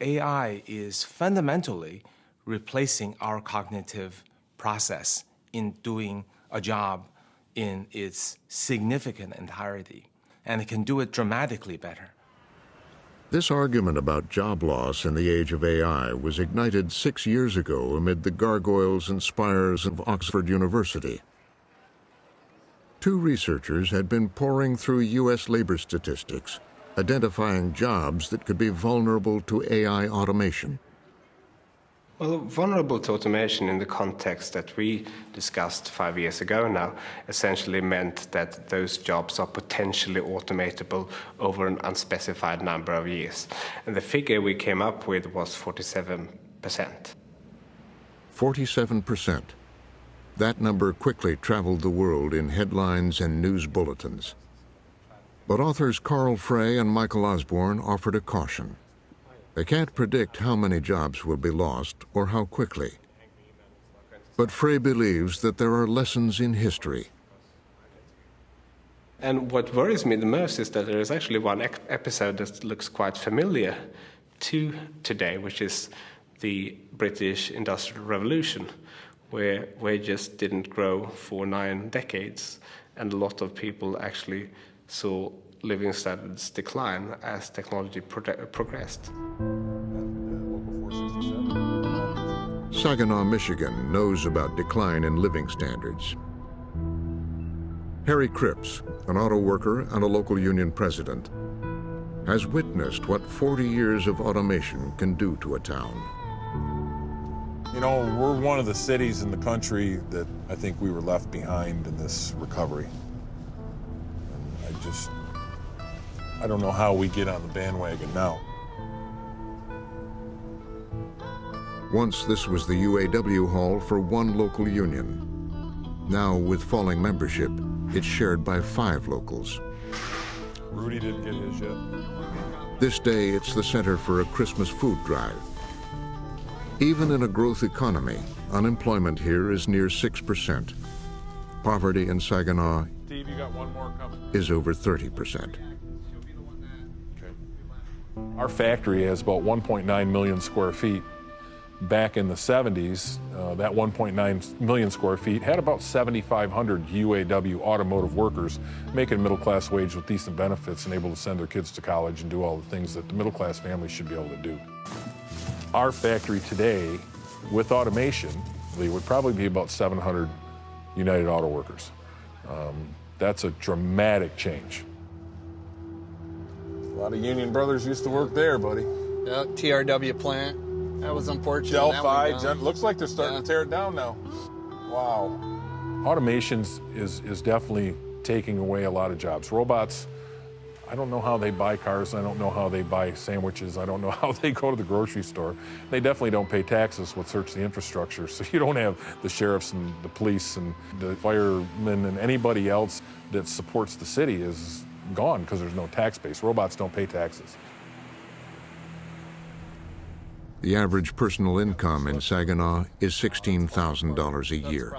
AI is fundamentally replacing our cognitive process in doing a job in its significant entirety. And it can do it dramatically better. This argument about job loss in the age of AI was ignited 6 years ago amid the gargoyles and spires of Oxford University. 2 researchers had been poring through U.S. labor statistics, identifying jobs that could be vulnerable to AI automation. Well, vulnerable to automation in the context that we discussed 5 years ago now essentially meant that those jobs are potentially automatable over an unspecified number of years. And the figure we came up with was 47%. 47%. That number quickly traveled the world in headlines and news bulletins. But authors Carl Frey and Michael Osborne offered a caution. They can't predict how many jobs will be lost or how quickly. But Frey believes that there are lessons in history. And what worries me the most is that there is actually one episode that looks quite familiar to today, which is the British Industrial Revolution, where wages didn't grow for 9 decades, and a lot of people actually saw living standards decline as technology progressed. Saginaw, Michigan knows about decline in living standards. Harry Cripps, an auto worker and a local union president, has witnessed what 40 years of automation can do to a town. You know, we're one of the cities in the country that I think we were left behind in this recovery. And I don't know how we get on the bandwagon now. Once this was the UAW hall for one local union. Now, with falling membership, it's shared by 5 locals. Rudy didn't get his yet. This day, it's the center for a Christmas food drive. Even in a growth economy, unemployment here is near 6%. Poverty in Saginaw Steve, you got one more coming. is over 30%. Our factory has about 1.9 million square feet. Back in the 70s, that 1.9 million square feet had about 7,500 UAW automotive workers making a middle-class wage with decent benefits and able to send their kids to college and do all the things that the middle-class family should be able to do. Our factory today, with automation, would probably be about 700 United Auto Workers. That's a dramatic change. A lot of union brothers used to work there, buddy. Yeah, TRW plant. That was unfortunate. Delphi, looks like they're starting to tear it down now. Wow. Automation is definitely taking away a lot of jobs. Robots, I don't know how they buy cars. I don't know how they buy sandwiches. I don't know how they go to the grocery store. They definitely don't pay taxes, which hurts the infrastructure. So you don't have the sheriffs and the police and the firemen and anybody else that supports the city is gone because there's no tax base. Robots don't pay taxes. The average personal income in Saginaw is $16,000 a year.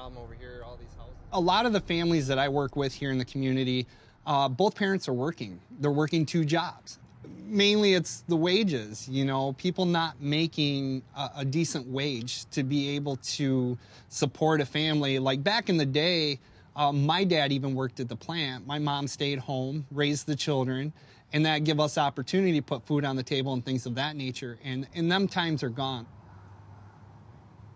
A lot of the families that I work with here in the community, both parents are working. They're working 2 jobs. Mainly it's the wages, you know, people not making a decent wage to be able to support a family. Like back in the day, my dad even worked at the plant. My mom stayed home, raised the children, and that give us opportunity to put food on the table and things of that nature. And them times are gone.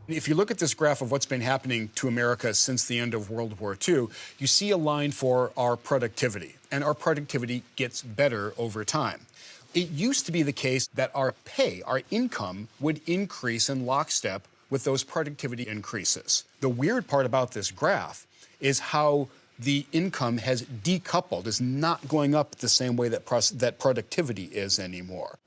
If you look at this graph of what's been happening to America since the end of World War II, you see a line for our productivity, and our productivity gets better over time. It used to be the case that our pay, our income, would increase in lockstep with those productivity increases. The weird part about this graph is how the income has decoupled, is not going up the same way that productivity is anymore.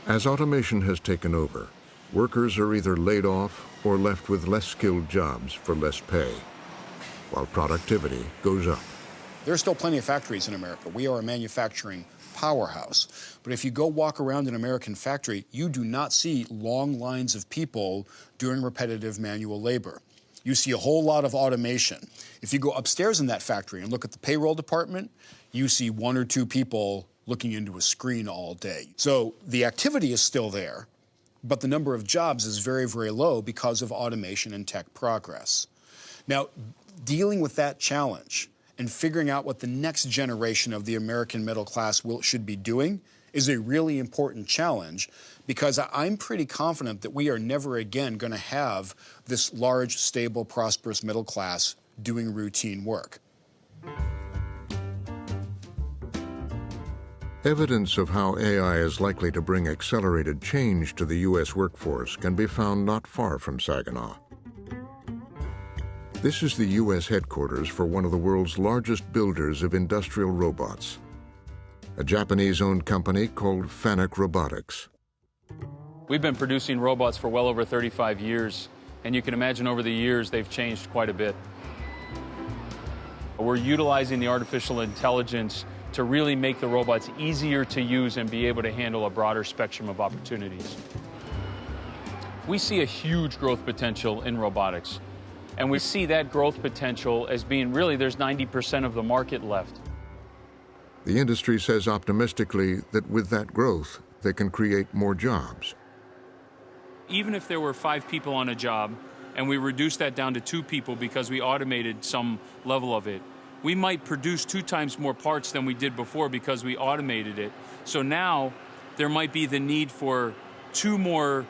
As automation has taken over, workers are either laid off or left with less skilled jobs for less pay, while productivity goes up. There are still plenty of factories in America. We are a manufacturing powerhouse. But if you go walk around an American factory, you do not see long lines of people doing repetitive manual labor. You see a whole lot of automation. If you go upstairs in that factory and look at the payroll department, you see 1 or 2 people looking into a screen all day. So the activity is still there, but the number of jobs is very, very low because of automation and tech progress. Now, dealing with that challenge and figuring out what the next generation of the American middle class should be doing is a really important challenge, because I'm pretty confident that we are never again going to have this large, stable, prosperous middle class doing routine work. Evidence of how AI is likely to bring accelerated change to the U.S. workforce can be found not far from Saginaw. This is the U.S. headquarters for one of the world's largest builders of industrial robots, a Japanese-owned company called Fanuc Robotics. We've been producing robots for well over 35 years, and you can imagine over the years they've changed quite a bit. We're utilizing the artificial intelligence to really make the robots easier to use and be able to handle a broader spectrum of opportunities. We see a huge growth potential in robotics. And we see that growth potential as being really, there's 90% of the market left. The industry says optimistically that with that growth, they can create more jobs. Even if there were 5 people on a job, and we reduced that down to 2 people because we automated some level of it, we might produce 2 times more parts than we did before because we automated it. So now there might be the need for 2 more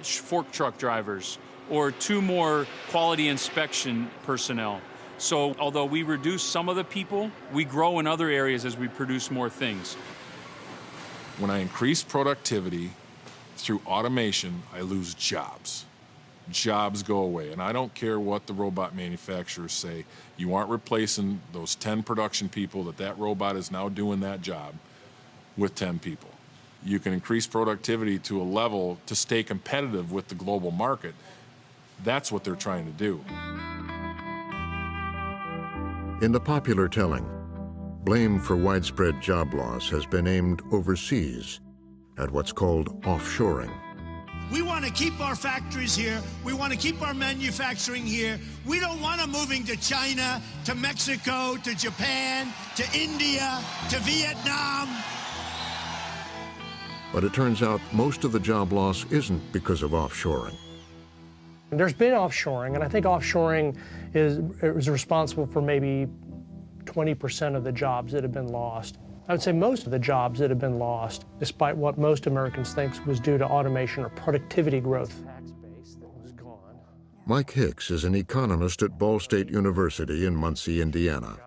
fork truck drivers or 2 more quality inspection personnel. So although we reduce some of the people, we grow in other areas as we produce more things. When I increase productivity through automation, I lose jobs. Jobs go away, and I don't care what the robot manufacturers say. You aren't replacing those 10 production people that robot is now doing that job with 10 people. You can increase productivity to a level to stay competitive with the global market. That's what they're trying to do. In the popular telling, blame for widespread job loss has been aimed overseas at what's called offshoring. We want to keep our factories here. We want to keep our manufacturing here. We don't want them moving to China, to Mexico, to Japan, to India, to Vietnam. But it turns out most of the job loss isn't because of offshoring. There's been offshoring, and I think offshoring is responsible for maybe 20% of the jobs that have been lost. I would say most of the jobs that have been lost, despite what most Americans think was due to automation or productivity growth. Mike Hicks is an economist at Ball State University in Muncie, Indiana.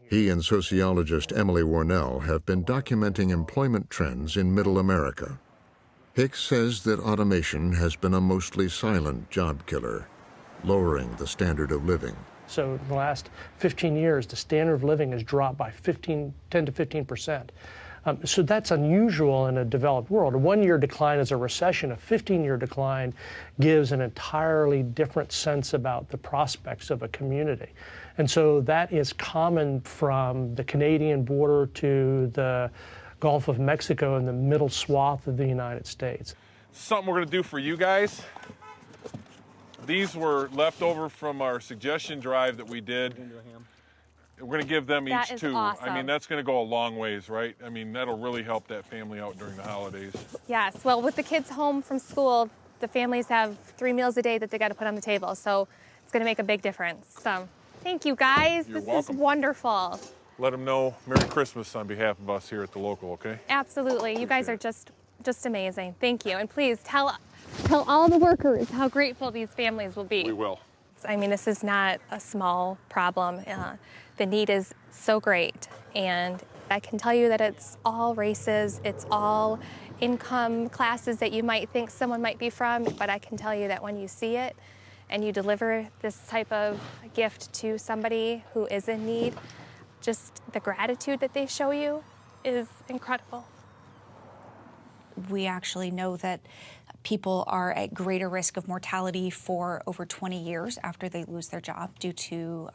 He and sociologist Emily Warnell have been documenting employment trends in Middle America. Hicks says that automation has been a mostly silent job killer, lowering the standard of living. So in the last 15 years, the standard of living has dropped by 10 to 15%. So that's unusual in a developed world. A 1-year decline is a recession. A 15-year decline gives an entirely different sense about the prospects of a community. And so that is common from the Canadian border to the Gulf of Mexico and the middle swath of the United States. Something we're going to do for you guys. These were left over from our suggestion drive that we did. We're going to give them each 2. Awesome. I mean, that's going to go a long ways, right? I mean, that'll really help that family out during the holidays. Yes, well, with the kids home from school, the families have 3 meals a day that they got to put on the table, so it's going to make a big difference. So, thank you guys. You're this welcome. is wonderful. Let them know Merry Christmas on behalf of us here at the local, okay? Absolutely. You guys are just amazing. Thank you. And please tell all the workers how grateful these families will be. We will. I mean, this is not a small problem. The need is so great. And I can tell you that it's all races, it's all income classes that you might think someone might be from, but I can tell you that when you see it and you deliver this type of gift to somebody who is in need, just the gratitude that they show you is incredible. We actually know that people are at greater risk of mortality for over 20 years after they lose their job due to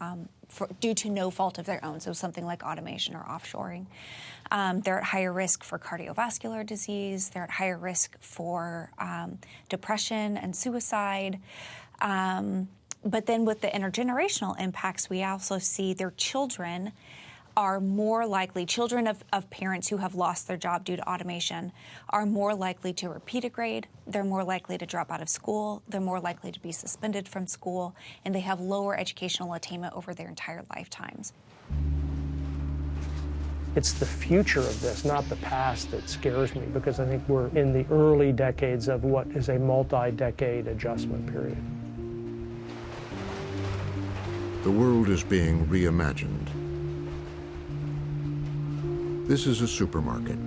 no fault of their own, so something like automation or offshoring. They're at higher risk for cardiovascular disease. They're at higher risk for depression and suicide. But then with the intergenerational impacts, we also see their children are more likely, children of parents who have lost their job due to automation are more likely to repeat a grade, they're more likely to drop out of school, they're more likely to be suspended from school, and they have lower educational attainment over their entire lifetimes. It's the future of this, not the past, that scares me, because I think we're in the early decades of what is a multi-decade adjustment period. The world is being reimagined. This is a supermarket.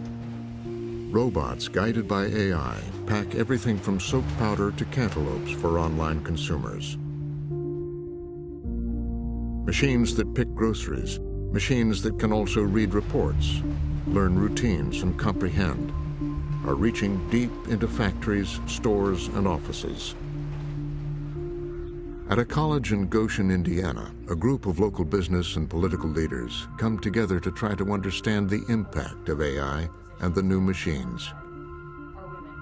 Robots guided by AI pack everything from soap powder to cantaloupes for online consumers. Machines that pick groceries, machines that can also read reports, learn routines and comprehend, are reaching deep into factories, stores, and offices. At a college in Goshen, Indiana, a group of local business and political leaders come together to try to understand the impact of AI and the new machines.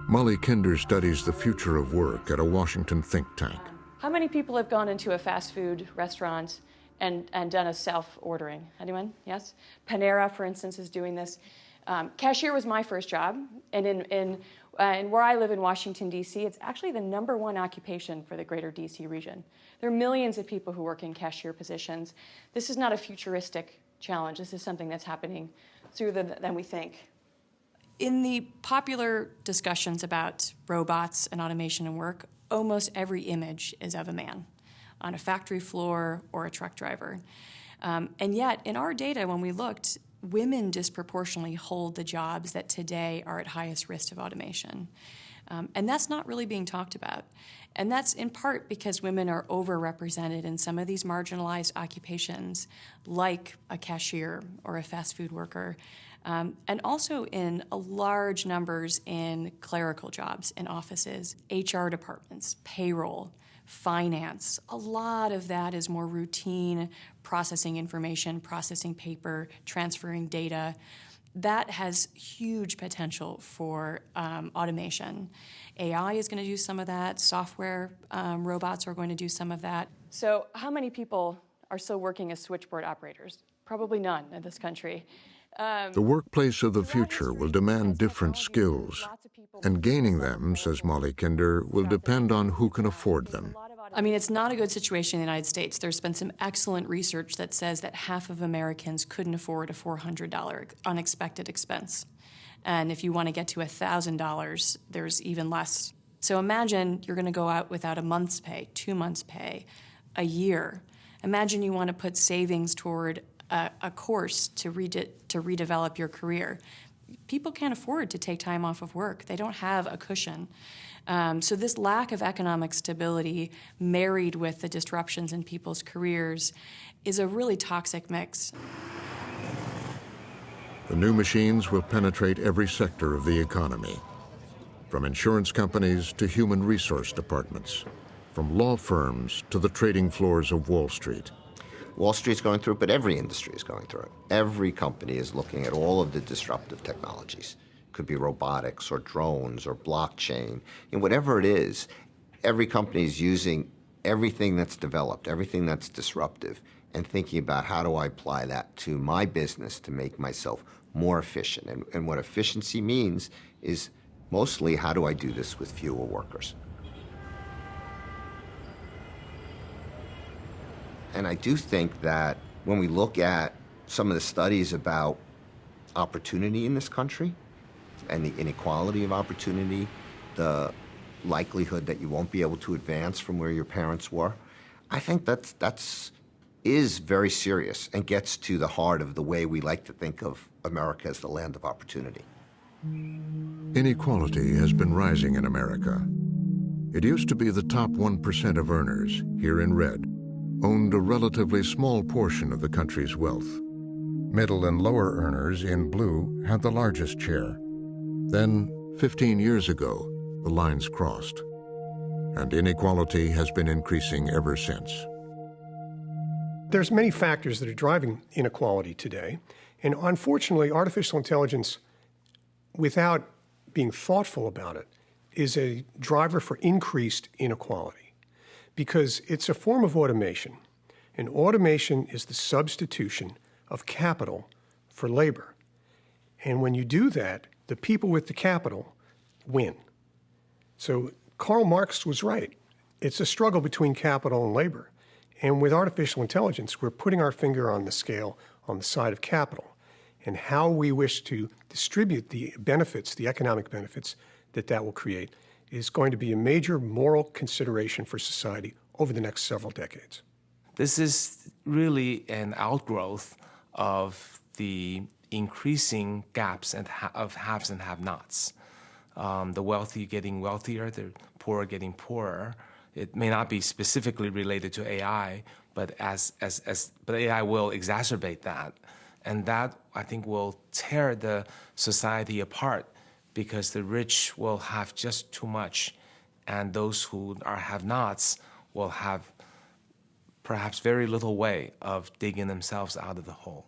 Molly Kinder studies the future of work at a Washington think tank. How many people have gone into a fast food restaurant and done a self-ordering? Anyone? Yes? Panera, for instance, is doing this. Cashier was my first job, and where I live in Washington, D.C., it's actually the #1 occupation for the greater D.C. region. There are millions of people who work in cashier positions. This is not a futuristic challenge. This is something that's happening sooner than we think. In the popular discussions about robots and automation and work, almost every image is of a man on a factory floor or a truck driver. And yet, in our data, when we looked, women disproportionately hold the jobs that today are at highest risk of automation. And that's not really being talked about. And that's in part because women are overrepresented in some of these marginalized occupations, like a cashier or a fast food worker, and also in large numbers in clerical jobs in offices, HR departments, payroll, finance. A lot of that is more routine, processing information, processing paper, transferring data. That has huge potential for automation. AI is going to do some of that. Software robots are going to do some of that. So how many people are still working as switchboard operators? Probably none in this country. The workplace of the future will demand different skills, and gaining them, says Molly Kinder, will depend on who can afford them. I mean, it's not a good situation in the United States. There's been some excellent research that says that half of Americans couldn't afford a $400 unexpected expense. And if you want to get to $1,000, there's even less. So imagine you're going to go out without a month's pay, 2 months' pay, a year. Imagine you want to put savings toward a course to redevelop your career. People can't afford to take time off of work. They don't have a cushion. So this lack of economic stability married with the disruptions in people's careers is a really toxic mix. The new machines will penetrate every sector of the economy, from insurance companies to human resource departments, from law firms to the trading floors of Wall Street. Wall Street's going through it, but every industry is going through it. Every company is looking at all of the disruptive technologies. It could be robotics or drones or blockchain. And whatever it is, every company is using everything that's developed, everything that's disruptive, and thinking about how do I apply that to my business to make myself more efficient. And what efficiency means is mostly how do I do this with fewer workers. And I do think that when we look at some of the studies about opportunity in this country and the inequality of opportunity, the likelihood that you won't be able to advance from where your parents were, I think that's very serious and gets to the heart of the way we like to think of America as the land of opportunity. Inequality has been rising in America. It used to be the top 1% of earners, here in red, owned a relatively small portion of the country's wealth. Middle and lower earners, in blue, had the largest share. Then, 15 years ago, the lines crossed, and inequality has been increasing ever since. There's many factors that are driving inequality today, and unfortunately, artificial intelligence, without being thoughtful about it, is a driver for increased inequality. Because it's a form of automation, and automation is the substitution of capital for labor. And when you do that, the people with the capital win. So Karl Marx was right. It's a struggle between capital and labor. And with artificial intelligence, we're putting our finger on the scale on the side of capital, and how we wish to distribute the benefits, the economic benefits that will create, is going to be a major moral consideration for society over the next several decades. This is really an outgrowth of the increasing gaps of haves and have-nots. The wealthy getting wealthier, the poor getting poorer. It may not be specifically related to AI, but but AI will exacerbate that, and that I think will tear the society apart, because the rich will have just too much, and those who are have-nots will have perhaps very little way of digging themselves out of the hole.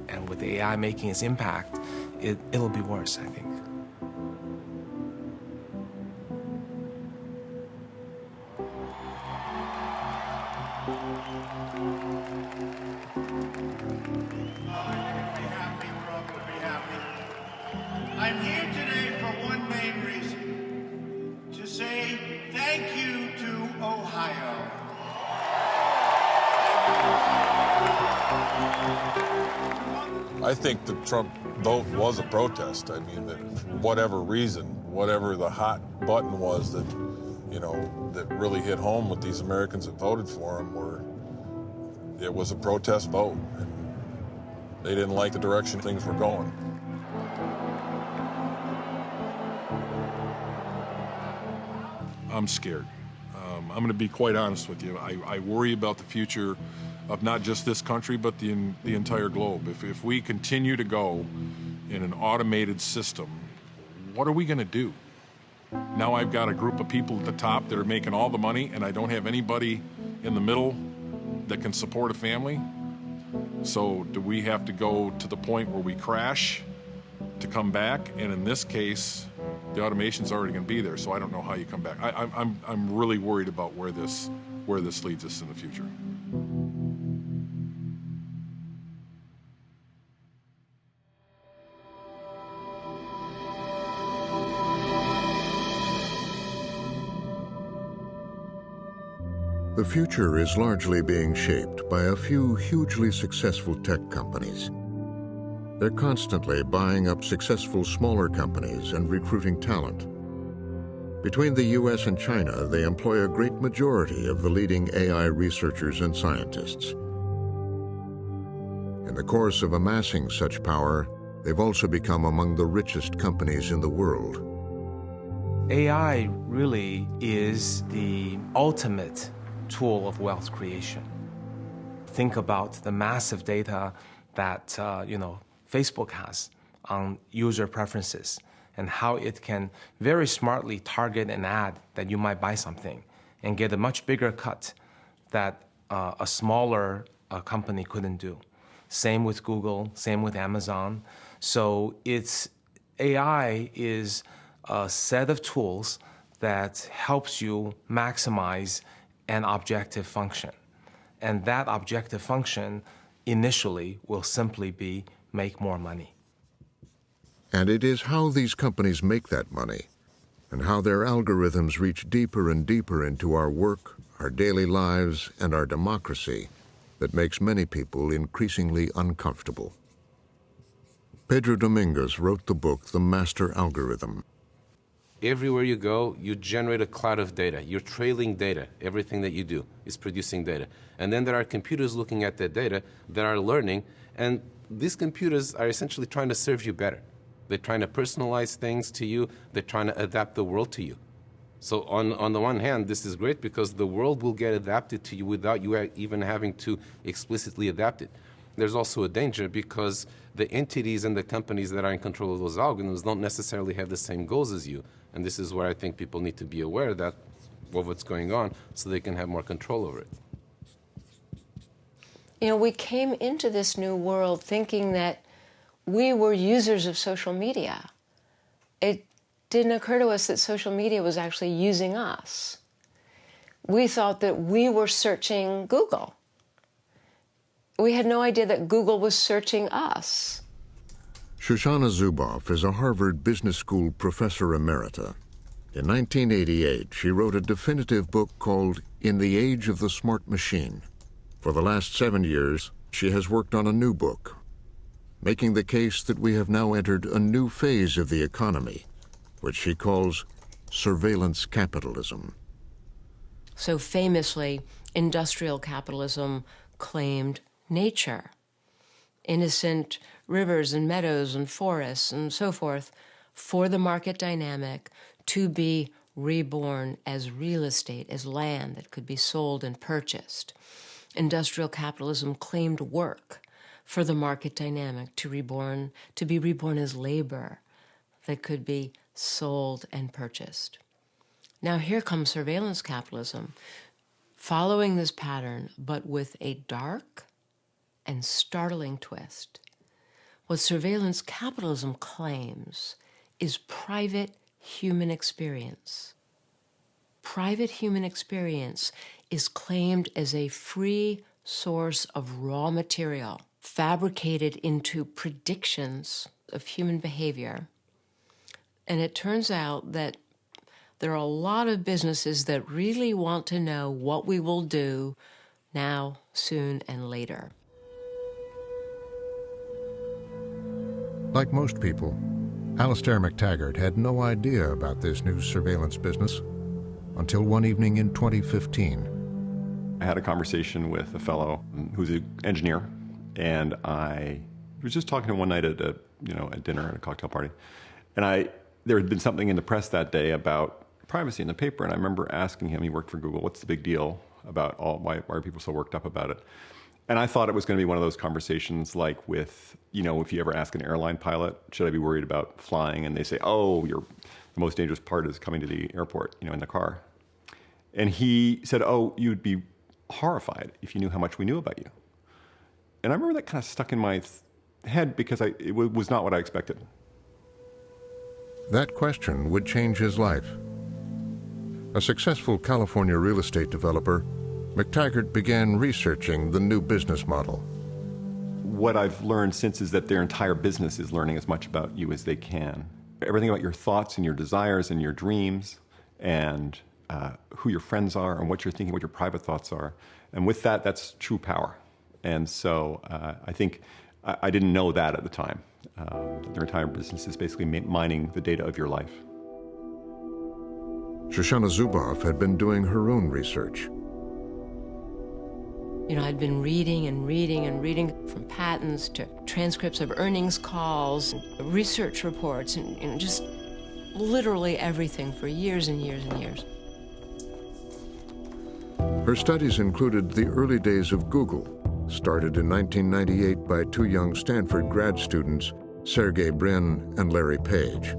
And with AI making its impact, it'll be worse, I think. I'm here today for one main reason, to say thank you to Ohio. I think the Trump vote was a protest. I mean, that for whatever reason, whatever the hot button was that, that really hit home with these Americans that voted for him, it was a protest vote. And they didn't like the direction things were going. I'm scared. I'm going to be quite honest with you. I worry about the future of not just this country, but the entire globe. If we continue to go in an automated system, what are we going to do? Now I've got a group of people at the top that are making all the money, and I don't have anybody in the middle that can support a family. So do we have to go to the point where we crash to come back? And in this case, the automation's already going to be there, so I don't know how you come back. I'm really worried about where this leads us in the future. The future is largely being shaped by a few hugely successful tech companies. They're constantly buying up successful smaller companies and recruiting talent. Between the US and China, they employ a great majority of the leading AI researchers and scientists. In the course of amassing such power, they've also become among the richest companies in the world. AI really is the ultimate tool of wealth creation. Think about the massive data that Facebook has on user preferences and how it can very smartly target an ad that you might buy something and get a much bigger cut that a smaller company couldn't do. Same with Google, same with Amazon. So AI is a set of tools that helps you maximize an objective function. And that objective function initially will simply be make more money. And it is how these companies make that money and how their algorithms reach deeper and deeper into our work, our daily lives, and our democracy that makes many people increasingly uncomfortable. Pedro Domingos wrote the book, The Master Algorithm. Everywhere you go, you generate a cloud of data. You're trailing data. Everything that you do is producing data. And then there are computers looking at that data that are learning, and these computers are essentially trying to serve you better. They're trying to personalize things to you. They're trying to adapt the world to you. So on the one hand, this is great because the world will get adapted to you without you even having to explicitly adapt it. There's also a danger because the entities and the companies that are in control of those algorithms don't necessarily have the same goals as you. And this is where I think people need to be aware of what's going on so they can have more control over it. We came into this new world thinking that we were users of social media. It didn't occur to us that social media was actually using us. We thought that we were searching Google. We had no idea that Google was searching us. Shoshana Zuboff is a Harvard Business School professor emerita. In 1988, she wrote a definitive book called In the Age of the Smart Machine. For the last 7 years, she has worked on a new book, making the case that we have now entered a new phase of the economy, which she calls surveillance capitalism. So famously, industrial capitalism claimed nature, innocent rivers and meadows and forests and so forth, for the market dynamic to be reborn as real estate, as land that could be sold and purchased. Industrial capitalism claimed work for the market dynamic to be reborn as labor that could be sold and purchased. Now here comes surveillance capitalism, following this pattern, but with a dark and startling twist. What surveillance capitalism claims is private human experience. Private human experience is claimed as a free source of raw material fabricated into predictions of human behavior. And it turns out that there are a lot of businesses that really want to know what we will do now, soon, and later. Like most people, Alastair McTaggart had no idea about this new surveillance business until one evening in 2015. I had a conversation with a fellow who's an engineer, and I was just talking to him one night at dinner at a cocktail party, and there had been something in the press that day about privacy in the paper, and I remember asking him, he worked for Google, what's the big deal about why are people so worked up about it? And I thought it was going to be one of those conversations like with, if you ever ask an airline pilot, should I be worried about flying? And they say, oh, the most dangerous part is coming to the airport, in the car. And he said, oh, you'd be horrified if you knew how much we knew about you. And I remember that kind of stuck in my head because it was not what I expected. That question would change his life. A successful California real estate developer, McTaggart began researching the new business model. What I've learned since is that their entire business is learning as much about you as they can. Everything about your thoughts and your desires and your dreams and who your friends are and what you're thinking, what your private thoughts are. And with that, that's true power. And so I think I didn't know that at the time. Their entire business is basically mining the data of your life. Shoshana Zuboff had been doing her own research. I'd been reading and reading and reading, from patents to transcripts of earnings calls, research reports, and just literally everything for years and years and years. Her studies included the early days of Google, started in 1998 by two young Stanford grad students, Sergey Brin and Larry Page.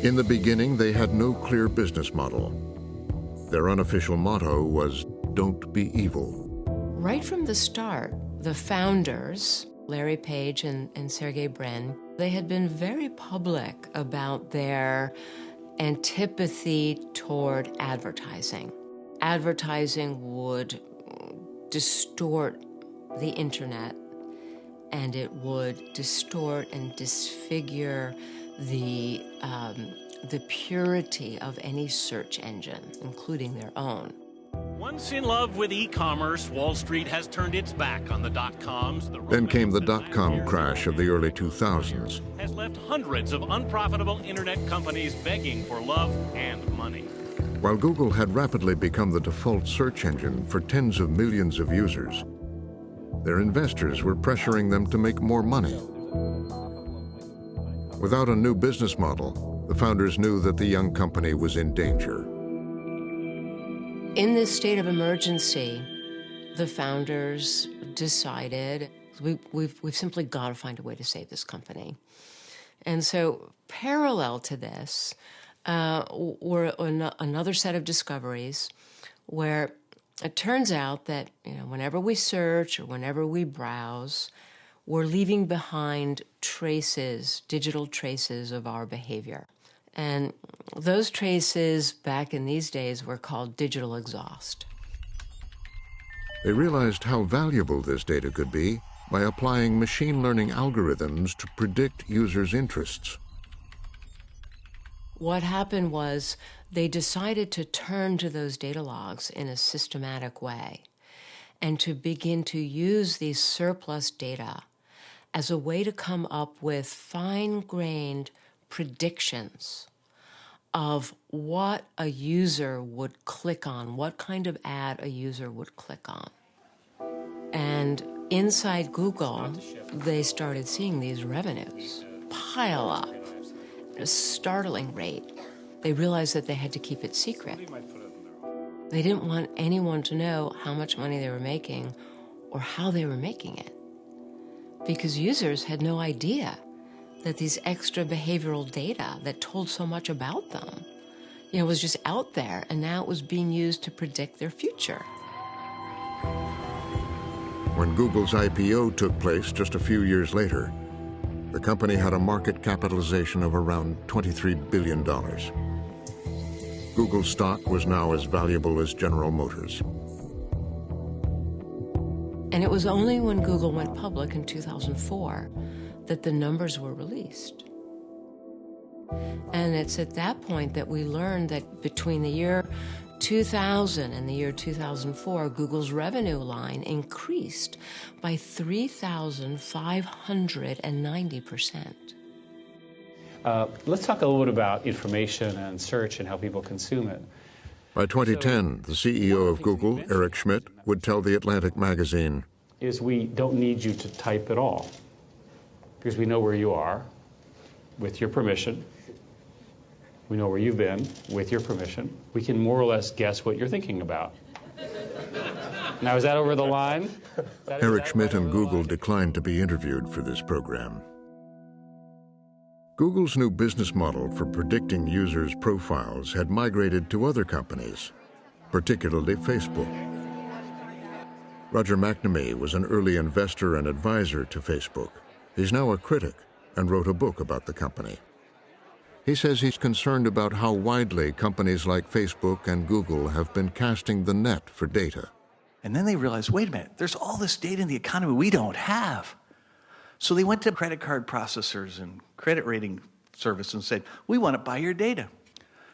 In the beginning, they had no clear business model. Their unofficial motto was, "Don't be evil." Right from the start, the founders, Larry Page and Sergey Brin, they had been very public about their antipathy toward advertising. Advertising would distort the internet, and it would distort and disfigure the purity of any search engine, including their own. Once in love with e-commerce, Wall Street has turned its back on the dot-coms. Then came the dot-com crash of the early 2000s. Has left hundreds of unprofitable internet companies begging for love and money. While Google had rapidly become the default search engine for tens of millions of users, their investors were pressuring them to make more money. Without a new business model, the founders knew that the young company was in danger. In this state of emergency, the founders decided we've simply got to find a way to save this company. And so parallel to this were another set of discoveries where it turns out that whenever we search or whenever we browse, we're leaving behind traces, digital traces of our behavior. And those traces back in these days were called digital exhaust. They realized how valuable this data could be by applying machine learning algorithms to predict users' interests. What happened was they decided to turn to those data logs in a systematic way and to begin to use these surplus data as a way to come up with fine-grained predictions of what a user would click on, what kind of ad a user would click on. And inside Google, they started seeing these revenues pile up at a startling rate. They realized that they had to keep it secret. They didn't want anyone to know how much money they were making or how they were making it, because users had no idea that these extra behavioral data that told so much about them, was just out there, and now it was being used to predict their future. When Google's IPO took place just a few years later, the company had a market capitalization of around $23 billion. Google's stock was now as valuable as General Motors. And it was only when Google went public in 2004 that the numbers were released. And it's at that point that we learned that between the year 2000 and the year 2004, Google's revenue line increased by 3,590%. Let's talk a little bit about information and search and how people consume it. By 2010, the CEO of Google, Eric Schmidt, would tell The Atlantic magazine, is we don't need you to type at all because we know where you are with your permission. We know where you've been with your permission. We can more or less guess what you're thinking about. Now, is that over the line? Eric Schmidt and Google declined to be interviewed for this program. Google's new business model for predicting users' profiles had migrated to other companies, particularly Facebook. Roger McNamee was an early investor and advisor to Facebook. He's now a critic and wrote a book about the company. He says he's concerned about how widely companies like Facebook and Google have been casting the net for data. And then they realized, wait a minute, there's all this data in the economy we don't have. So they went to credit card processors and credit rating service and said, we want to buy your data.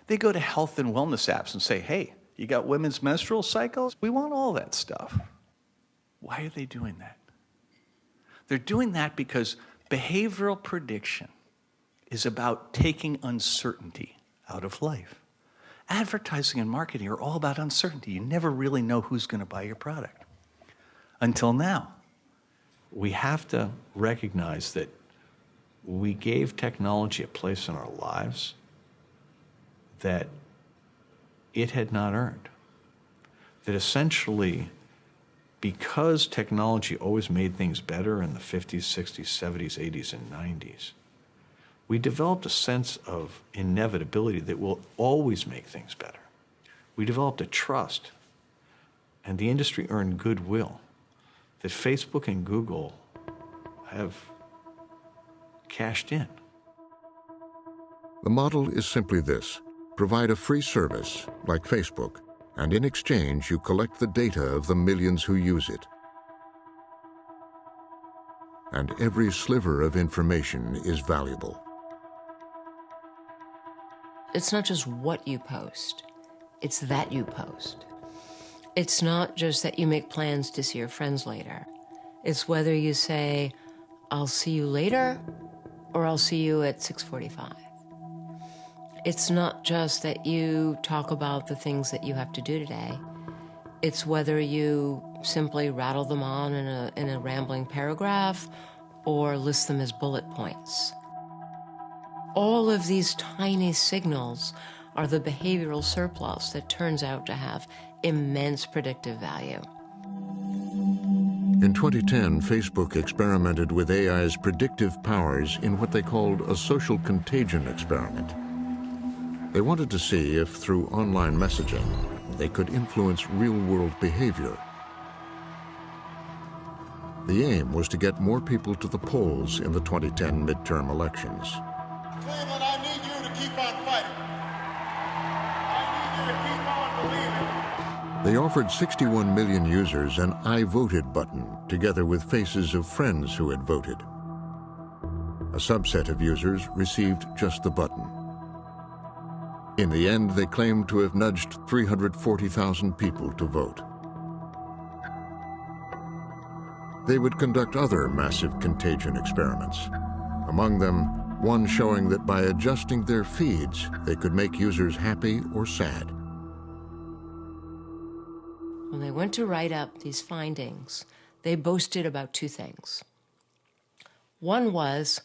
They go to health and wellness apps and say, hey, you got women's menstrual cycles? We want all that stuff. Why are they doing that? They're doing that because behavioral prediction is about taking uncertainty out of life. Advertising and marketing are all about uncertainty. You never really know who's going to buy your product. Until now. We have to recognize that we gave technology a place in our lives that it had not earned. That essentially, because technology always made things better in the 50s, 60s, 70s, 80s, and 90s, we developed a sense of inevitability that will always make things better. We developed a trust, and the industry earned goodwill that Facebook and Google have cashed in. The model is simply this: provide a free service, like Facebook, and in exchange you collect the data of the millions who use it. And every sliver of information is valuable. It's not just what you post, it's that you post. It's not just that you make plans to see your friends later. It's whether you say, I'll see you later, or I'll see you at 6:45. It's not just that you talk about the things that you have to do today. It's whether you simply rattle them on in a rambling paragraph or list them as bullet points. All of these tiny signals are the behavioral surplus that turns out to have immense predictive value. In 2010, Facebook experimented with AI's predictive powers in what they called a social contagion experiment. They wanted to see if, through online messaging, they could influence real-world behavior. The aim was to get more people to the polls in the 2010 midterm elections. Cleveland, I need you to keep on fighting. I need you to keep on believing. They offered 61 million users an I voted button, together with faces of friends who had voted. A subset of users received just the button. In the end, they claimed to have nudged 340,000 people to vote. They would conduct other massive contagion experiments. Among them, one showing that by adjusting their feeds, they could make users happy or sad. When they went to write up these findings, they boasted about two things. One was,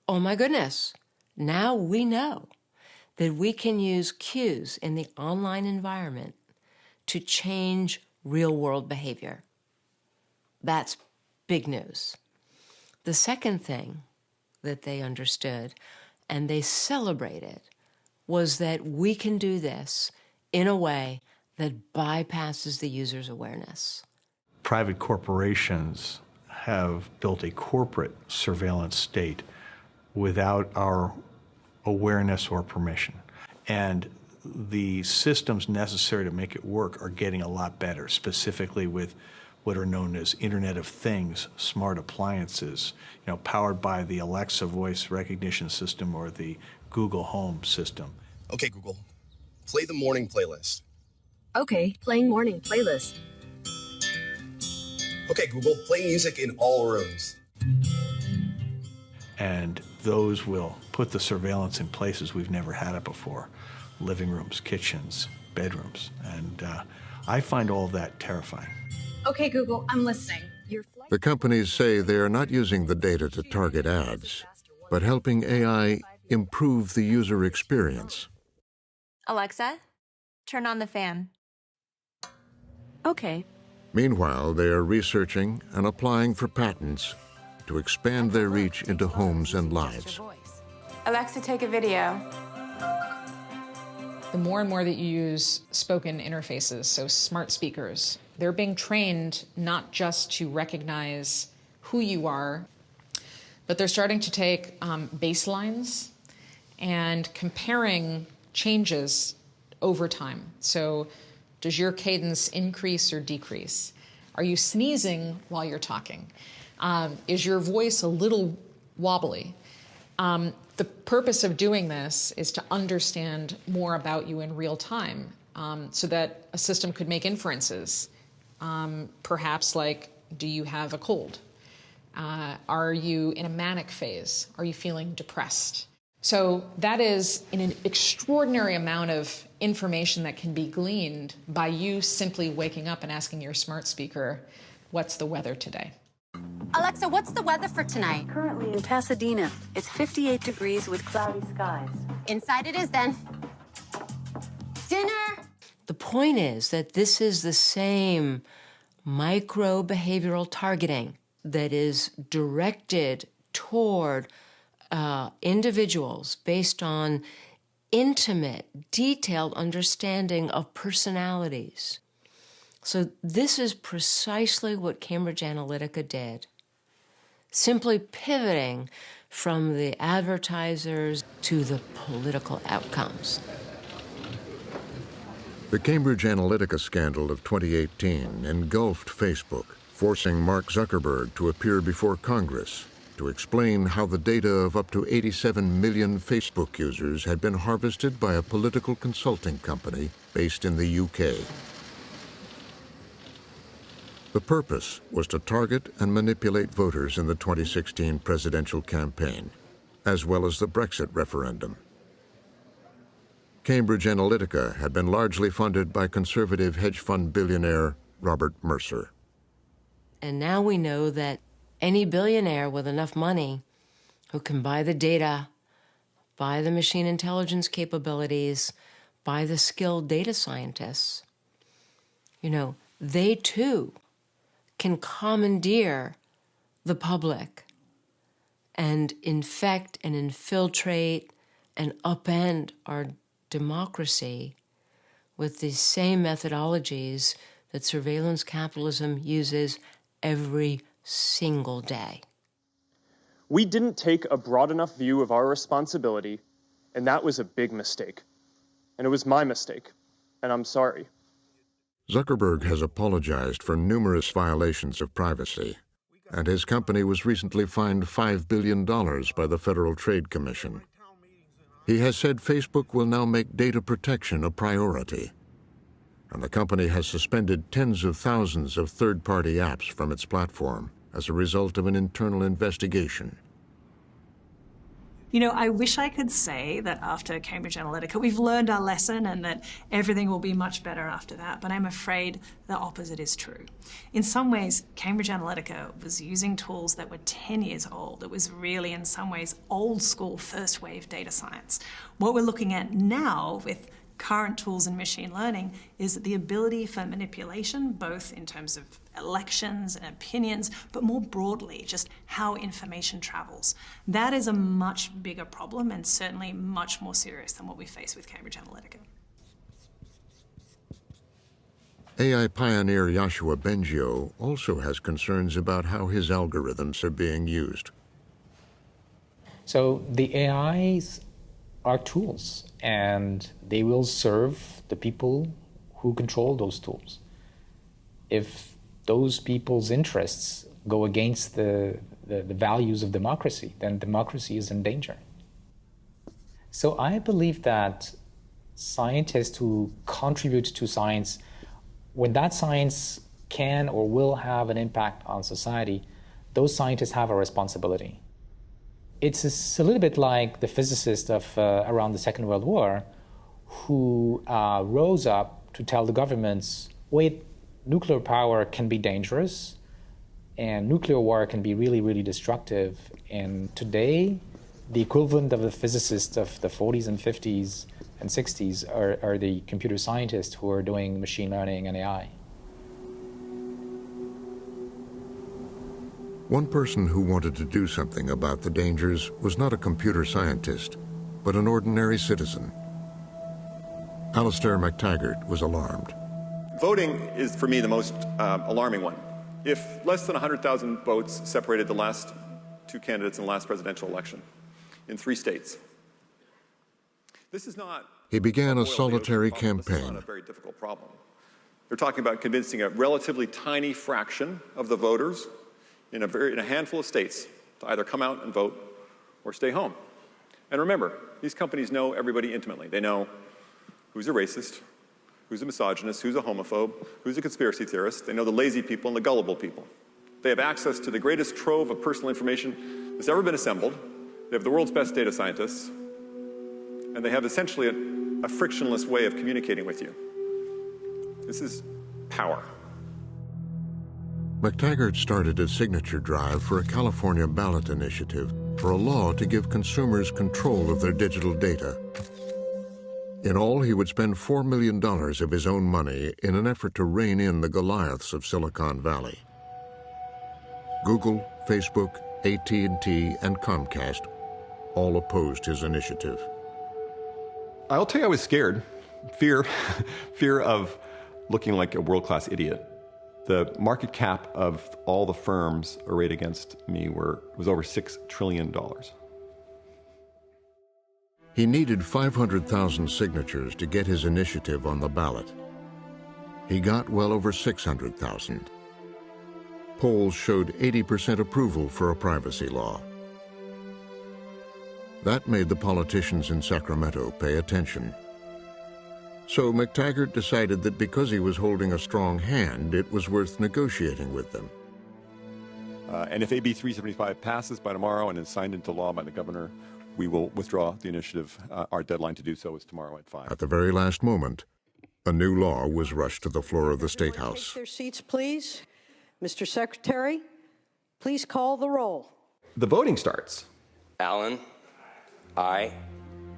oh my goodness, now we know that we can use cues in the online environment to change real-world behavior. That's big news. The second thing that they understood and they celebrated was that we can do this in a way that bypasses the user's awareness. Private corporations have built a corporate surveillance state without our awareness or permission. And the systems necessary to make it work are getting a lot better, specifically with what are known as Internet of Things, smart appliances, powered by the Alexa voice recognition system or the Google Home system. Okay, Google, play the morning playlist. Okay, playing morning playlist. Okay, Google, play music in all rooms. And those will put the surveillance in places we've never had it before. Living rooms, kitchens, bedrooms. And I find all of that terrifying. Okay, Google, I'm listening. The companies say they are not using the data to target ads, but helping AI improve the user experience. Alexa, turn on the fan. Okay. Meanwhile, they are researching and applying for patents to expand their reach into homes and lives. Alexa, take a video. The more and more that you use spoken interfaces, so smart speakers, they're being trained not just to recognize who you are, but they're starting to take baselines and comparing changes over time. So does your cadence increase or decrease? Are you sneezing while you're talking? Is your voice a little wobbly? The purpose of doing this is to understand more about you in real time so that a system could make inferences. Perhaps like, do you have a cold? Are you in a manic phase? Are you feeling depressed? So that is an extraordinary amount of information that can be gleaned by you simply waking up and asking your smart speaker, what's the weather today? Alexa, what's the weather for tonight? Currently in Pasadena, it's 58 degrees with cloudy skies. Inside it is then. Dinner! The point is that this is the same micro-behavioral targeting that is directed toward individuals based on intimate, detailed understanding of personalities. So this is precisely what Cambridge Analytica did, simply pivoting from the advertisers to the political outcomes. The Cambridge Analytica scandal of 2018 engulfed Facebook, forcing Mark Zuckerberg to appear before Congress to explain how the data of up to 87 million Facebook users had been harvested by a political consulting company based in the UK. The purpose was to target and manipulate voters in the 2016 presidential campaign, as well as the Brexit referendum. Cambridge Analytica had been largely funded by conservative hedge fund billionaire Robert Mercer. And now we know that any billionaire with enough money who can buy the data, buy the machine intelligence capabilities, buy the skilled data scientists, they too can commandeer the public and infect and infiltrate and upend our democracy with the same methodologies that surveillance capitalism uses every single day. We didn't take a broad enough view of our responsibility, and that was a big mistake. And it was my mistake, and I'm sorry. Zuckerberg has apologized for numerous violations of privacy, and his company was recently fined $5 billion by the Federal Trade Commission. He has said Facebook will now make data protection a priority, and the company has suspended tens of thousands of third-party apps from its platform as a result of an internal investigation. I wish I could say that after Cambridge Analytica, we've learned our lesson and that everything will be much better after that, but I'm afraid the opposite is true. In some ways, Cambridge Analytica was using tools that were 10 years old. It was really, in some ways, old school first wave data science. What we're looking at now with current tools in machine learning is the ability for manipulation, both in terms of elections and opinions, but more broadly, just how information travels. That is a much bigger problem and certainly much more serious than what we face with Cambridge Analytica. AI pioneer Yoshua Bengio also has concerns about how his algorithms are being used. So the AIs are tools, and they will serve the people who control those tools. If those people's interests go against the values of democracy, then democracy is in danger. So I believe that scientists who contribute to science, when that science can or will have an impact on society, those scientists have a responsibility. It's a little bit like the physicists of around the Second World War who rose up to tell the governments, wait, nuclear power can be dangerous and nuclear war can be really, really destructive. And today, the equivalent of the physicists of the 40s and 50s and 60s are the computer scientists who are doing machine learning and AI. One person who wanted to do something about the dangers was not a computer scientist, but an ordinary citizen. Alistair McTaggart was alarmed. Voting is, for me, the most alarming one. If less than 100,000 votes separated the last two candidates in the last presidential election in 3 states, this is not... He began a solitary campaign. This is not a very difficult problem. They're talking about convincing a relatively tiny fraction of the voters in a handful of states to either come out and vote or stay home. And remember, these companies know everybody intimately. They know who's a racist, who's a misogynist, who's a homophobe, who's a conspiracy theorist. They know the lazy people and the gullible people. They have access to the greatest trove of personal information that's ever been assembled. They have the world's best data scientists. And they have essentially a frictionless way of communicating with you. This is power. McTaggart started a signature drive for a California ballot initiative for a law to give consumers control of their digital data. In all, he would spend $4 million of his own money in an effort to rein in the Goliaths of Silicon Valley. Google, Facebook, AT&T, and Comcast all opposed his initiative. I'll tell you I was scared. Fear of looking like a world-class idiot. The market cap of all the firms arrayed against me was over $6 trillion. He needed 500,000 signatures to get his initiative on the ballot. He got well over 600,000. Polls showed 80% approval for a privacy law. That made the politicians in Sacramento pay attention. So McTaggart decided that because he was holding a strong hand, it was worth negotiating with them. And if AB 375 passes by tomorrow and is signed into law by the governor, we will withdraw the initiative. Our deadline to do so is tomorrow at 5. At the very last moment, a new law was rushed to the floor of the State House. Take their seats, please. Mr. Secretary, please call the roll. The voting starts. Allen, aye.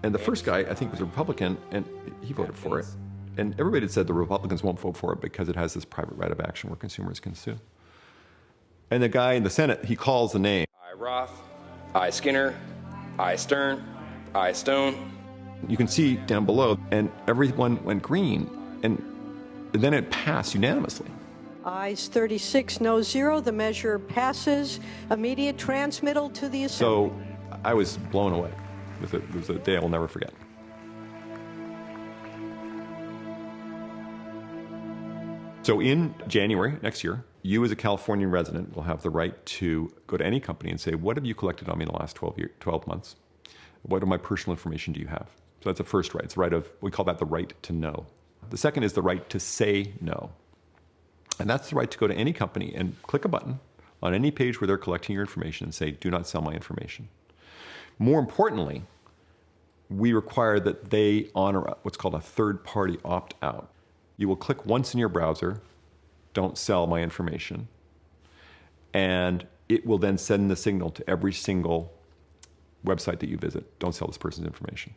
And the first guy, I think, was a Republican, and he voted for it. And everybody had said the Republicans won't vote for it because it has this private right of action where consumers can sue. And the guy in the Senate, he calls the name. Aye Roth, aye Skinner, aye Stern, aye Stone. You can see down below, and everyone went green, and then it passed unanimously. Ayes 36, no 0. The measure passes. Immediate transmittal to the Assembly. So I was blown away. It was a day I will never forget. So in January next year, you as a Californian resident will have the right to go to any company and say, what have you collected on me in the last 12 months? What of my personal information do you have? So that's the first right. It's the right of, we call that the right to know. The second is the right to say no. And that's the right to go to any company and click a button on any page where they're collecting your information and say, do not sell my information. More importantly, we require that they honor what's called a third-party opt-out. You will click once in your browser, don't sell my information, and it will then send the signal to every single website that you visit, don't sell this person's information.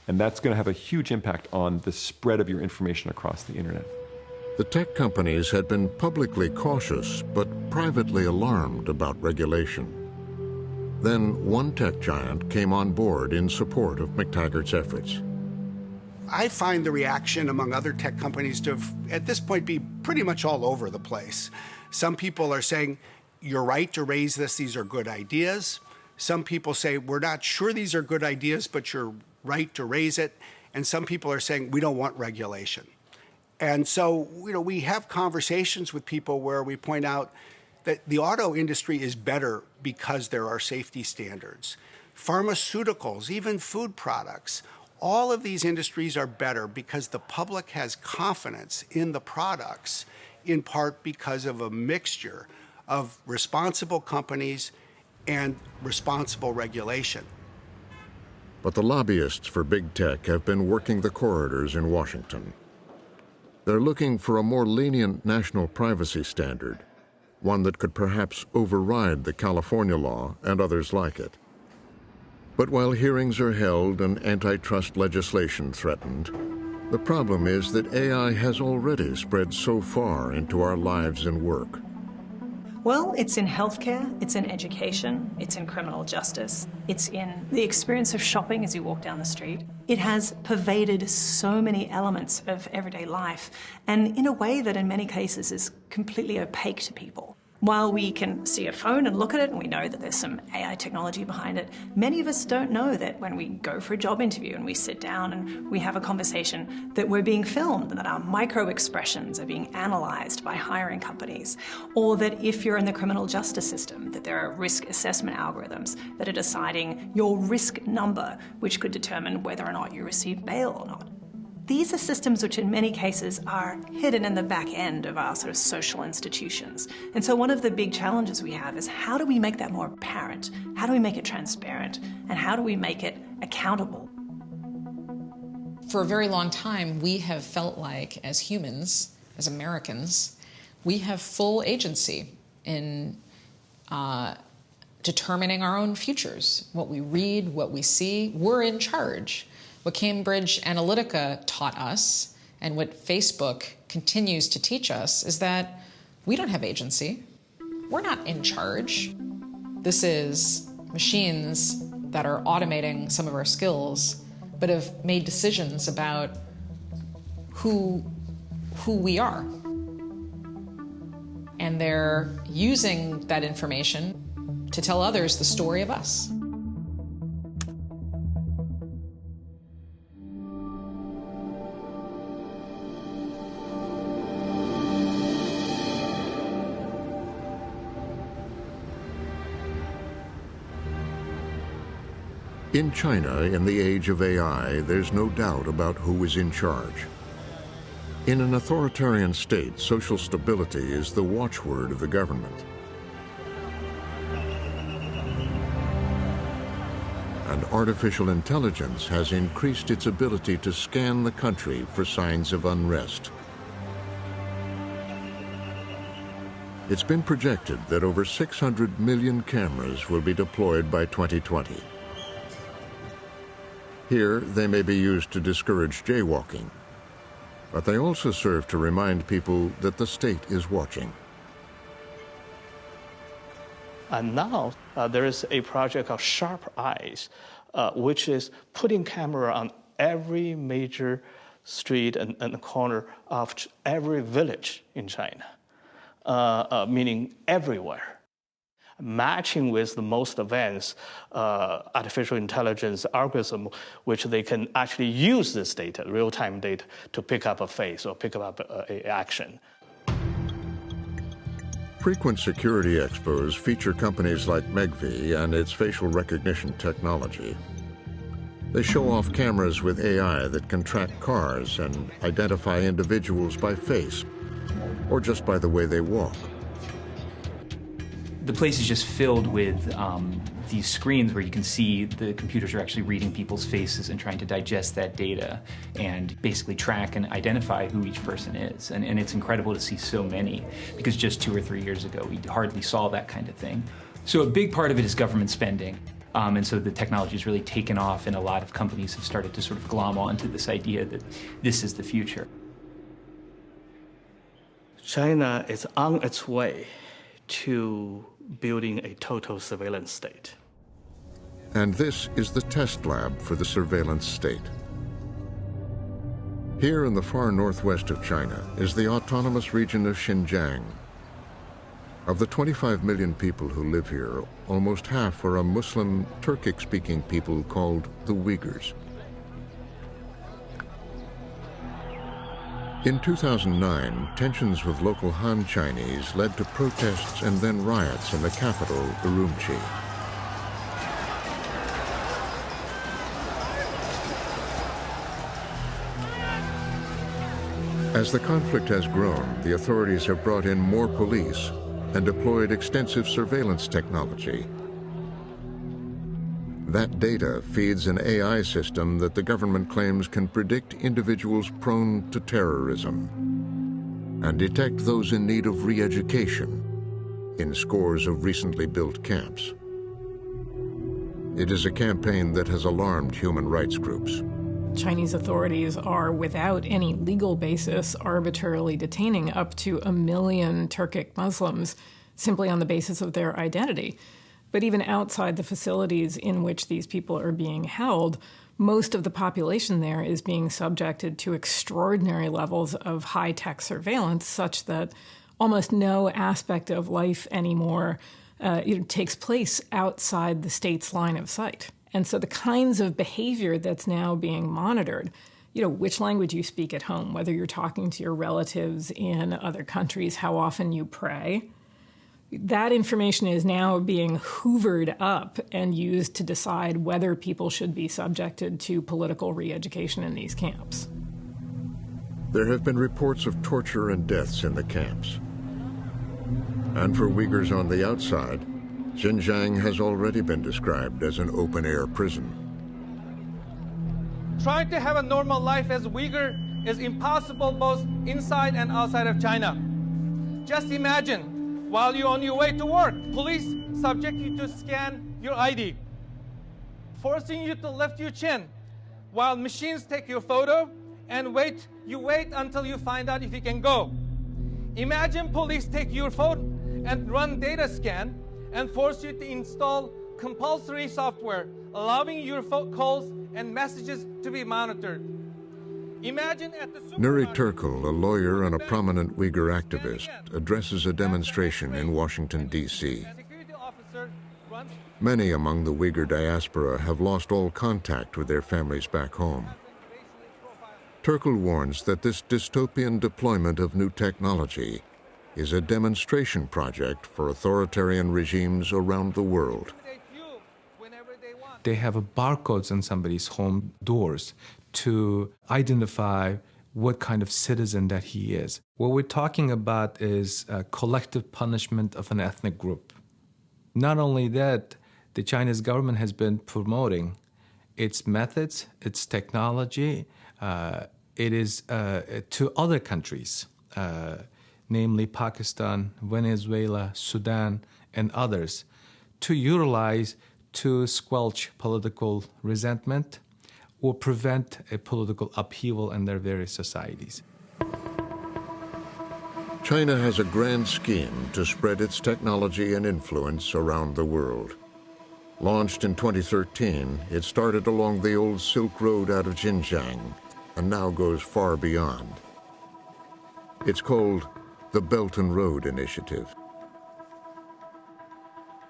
And that's going to have a huge impact on the spread of your information across the internet. The tech companies had been publicly cautious, but privately alarmed about regulation. Then one tech giant came on board in support of McTaggart's efforts. I find the reaction among other tech companies to, at this point, be pretty much all over the place. Some people are saying, you're right to raise this, these are good ideas. Some people say, we're not sure these are good ideas, but you're right to raise it. And some people are saying, we don't want regulation. And so, we have conversations with people where we point out that the auto industry is better because there are safety standards. Pharmaceuticals, even food products, all of these industries are better because the public has confidence in the products, in part because of a mixture of responsible companies and responsible regulation. But the lobbyists for big tech have been working the corridors in Washington. They're looking for a more lenient national privacy standard, one that could perhaps override the California law and others like it. But while hearings are held and antitrust legislation threatened, the problem is that AI has already spread so far into our lives and work. Well, it's in healthcare, it's in education, it's in criminal justice, it's in the experience of shopping as you walk down the street. It has pervaded so many elements of everyday life, and in a way that in many cases is completely opaque to people. While we can see a phone and look at it and we know that there's some AI technology behind it, many of us don't know that when we go for a job interview and we sit down and we have a conversation that we're being filmed and that our micro expressions are being analysed by hiring companies, or that if you're in the criminal justice system, that there are risk assessment algorithms that are deciding your risk number, which could determine whether or not you receive bail or not. These are systems which in many cases are hidden in the back end of our sort of social institutions. And so one of the big challenges we have is how do we make that more apparent? How do we make it transparent? And how do we make it accountable? For a very long time, we have felt like, as humans, as Americans, we have full agency in determining our own futures. What we read, what we see, we're in charge. What Cambridge Analytica taught us, and what Facebook continues to teach us, is that we don't have agency. We're not in charge. This is machines that are automating some of our skills, but have made decisions about who we are. And they're using that information to tell others the story of us. In China, in the age of AI, there's no doubt about who is in charge. In an authoritarian state, social stability is the watchword of the government. And artificial intelligence has increased its ability to scan the country for signs of unrest. It's been projected that over 600 million cameras will be deployed by 2020. Here, they may be used to discourage jaywalking, but they also serve to remind people that the state is watching. And now there is a project called Sharp Eyes, which is putting camera on every major street and corner of every village in China, meaning everywhere, matching with the most advanced artificial intelligence algorithm, which they can actually use this data, real-time data, to pick up a face or pick up an action. Frequent security expos feature companies like Megvii and its facial recognition technology. They show off cameras with AI that can track cars and identify individuals by face or just by the way they walk. The place is just filled with these screens where you can see the computers are actually reading people's faces and trying to digest that data and basically track and identify who each person is. And it's incredible to see so many, because just 2 or 3 years ago, we hardly saw that kind of thing. So a big part of it is government spending. And so the technology has really taken off, and a lot of companies have started to sort of glom onto this idea that this is the future. China is on its way to building a total surveillance state. And this is the test lab for the surveillance state. Here in the far northwest of China is the autonomous region of Xinjiang. Of the 25 million people who live here, almost half are a Muslim, Turkic-speaking people called the Uyghurs. In 2009, tensions with local Han Chinese led to protests and then riots in the capital, Urumqi. As the conflict has grown, the authorities have brought in more police and deployed extensive surveillance technology. That data feeds an AI system that the government claims can predict individuals prone to terrorism and detect those in need of re-education in scores of recently built camps. It is a campaign that has alarmed human rights groups. Chinese authorities are, without any legal basis, arbitrarily detaining up to 1 million Turkic Muslims simply on the basis of their identity. But even outside the facilities in which these people are being held, most of the population there is being subjected to extraordinary levels of high-tech surveillance, such that almost no aspect of life anymore takes place outside the state's line of sight. And so the kinds of behavior that's now being monitored, which language you speak at home, whether you're talking to your relatives in other countries, how often you pray, that information is now being hoovered up and used to decide whether people should be subjected to political re-education in these camps. There have been reports of torture and deaths in the camps. And for Uyghurs on the outside, Xinjiang has already been described as an open-air prison. Trying to have a normal life as Uyghur is impossible both inside and outside of China. Just imagine, while you're on your way to work, police subject you to scan your ID, forcing you to lift your chin, while machines take your photo and you wait until you find out if you can go. Imagine police take your phone and run data scan and force you to install compulsory software, allowing your calls and messages to be monitored. Imagine at the Nuri Turkul, a lawyer and a prominent Uyghur activist, addresses a demonstration in Washington, D.C. Many among the Uyghur diaspora have lost all contact with their families back home. Turkul warns that this dystopian deployment of new technology is a demonstration project for authoritarian regimes around the world. They have barcodes on somebody's home doors to identify what kind of citizen that he is. What we're talking about is a collective punishment of an ethnic group. Not only that, the Chinese government has been promoting its methods, its technology, it is to other countries, namely Pakistan, Venezuela, Sudan, and others, to utilize to squelch political resentment or prevent a political upheaval in their various societies. China has a grand scheme to spread its technology and influence around the world. Launched in 2013, it started along the old Silk Road out of Xinjiang and now goes far beyond. It's called the Belt and Road Initiative.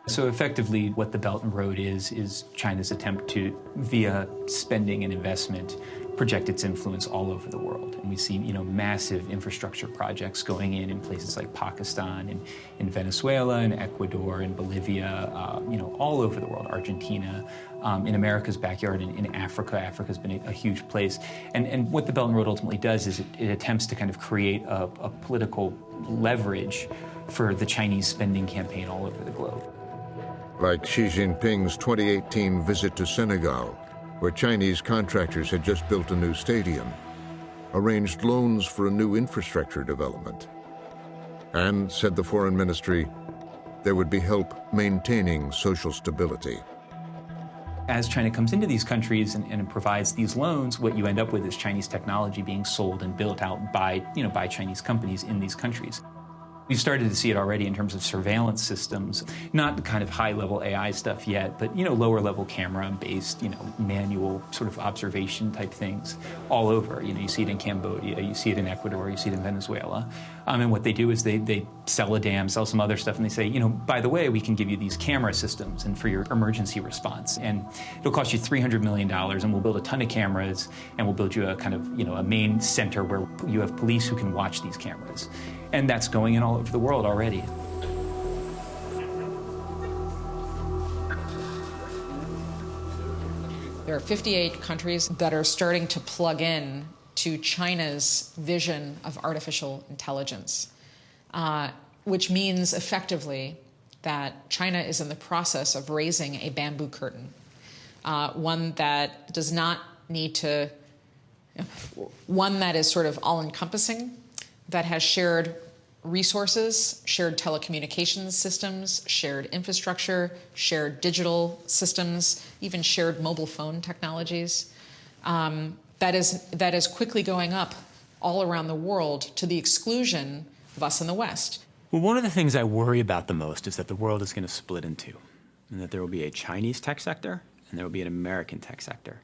So effectively, what the Belt and Road is China's attempt to, via spending and investment, project its influence all over the world. And we see, massive infrastructure projects going in places like Pakistan and in Venezuela and Ecuador and Bolivia, all over the world, Argentina, in America's backyard, in Africa. Africa's been a huge place. And what the Belt and Road ultimately does is it attempts to kind of create a political leverage for the Chinese spending campaign all over the globe. Like Xi Jinping's 2018 visit to Senegal, where Chinese contractors had just built a new stadium, arranged loans for a new infrastructure development. And, said the Foreign Ministry, there would be help maintaining social stability. As China comes into these countries and provides these loans, what you end up with is Chinese technology being sold and built out by Chinese companies in these countries. We've started to see it already in terms of surveillance systems, not the kind of high-level AI stuff yet, but lower-level camera-based, manual sort of observation type things all over. You see it in Cambodia, you see it in Ecuador, you see it in Venezuela. And what they do is they sell a dam, sell some other stuff, and they say, by the way, we can give you these camera systems and for your emergency response. And it'll cost you $300 million, and we'll build a ton of cameras, and we'll build you a kind of, a main center where you have police who can watch these cameras. And that's going in all over the world already. There are 58 countries that are starting to plug in to China's vision of artificial intelligence, which means effectively that China is in the process of raising a bamboo curtain, one that does not need to, one that is sort of all-encompassing, that has shared resources, shared telecommunications systems, shared infrastructure, shared digital systems, even shared mobile phone technologies. That is quickly going up all around the world to the exclusion of us in the West. Well, one of the things I worry about the most is that the world is going to split in two, and that there will be a Chinese tech sector and there will be an American tech sector.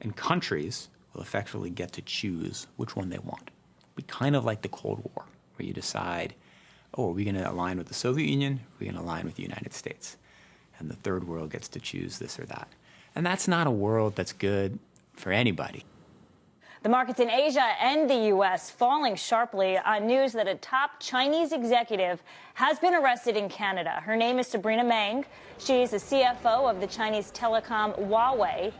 And countries will effectively get to choose which one they want. It'll be kind of like the Cold War, where you decide, are we going to align with the Soviet Union? Are we going to align with the United States? And the third world gets to choose this or that. And that's not a world that's good for anybody. The markets in Asia and the U.S. falling sharply on news that a top Chinese executive has been arrested in Canada. Her name is Sabrina Meng. She's the CFO of the Chinese telecom Huawei.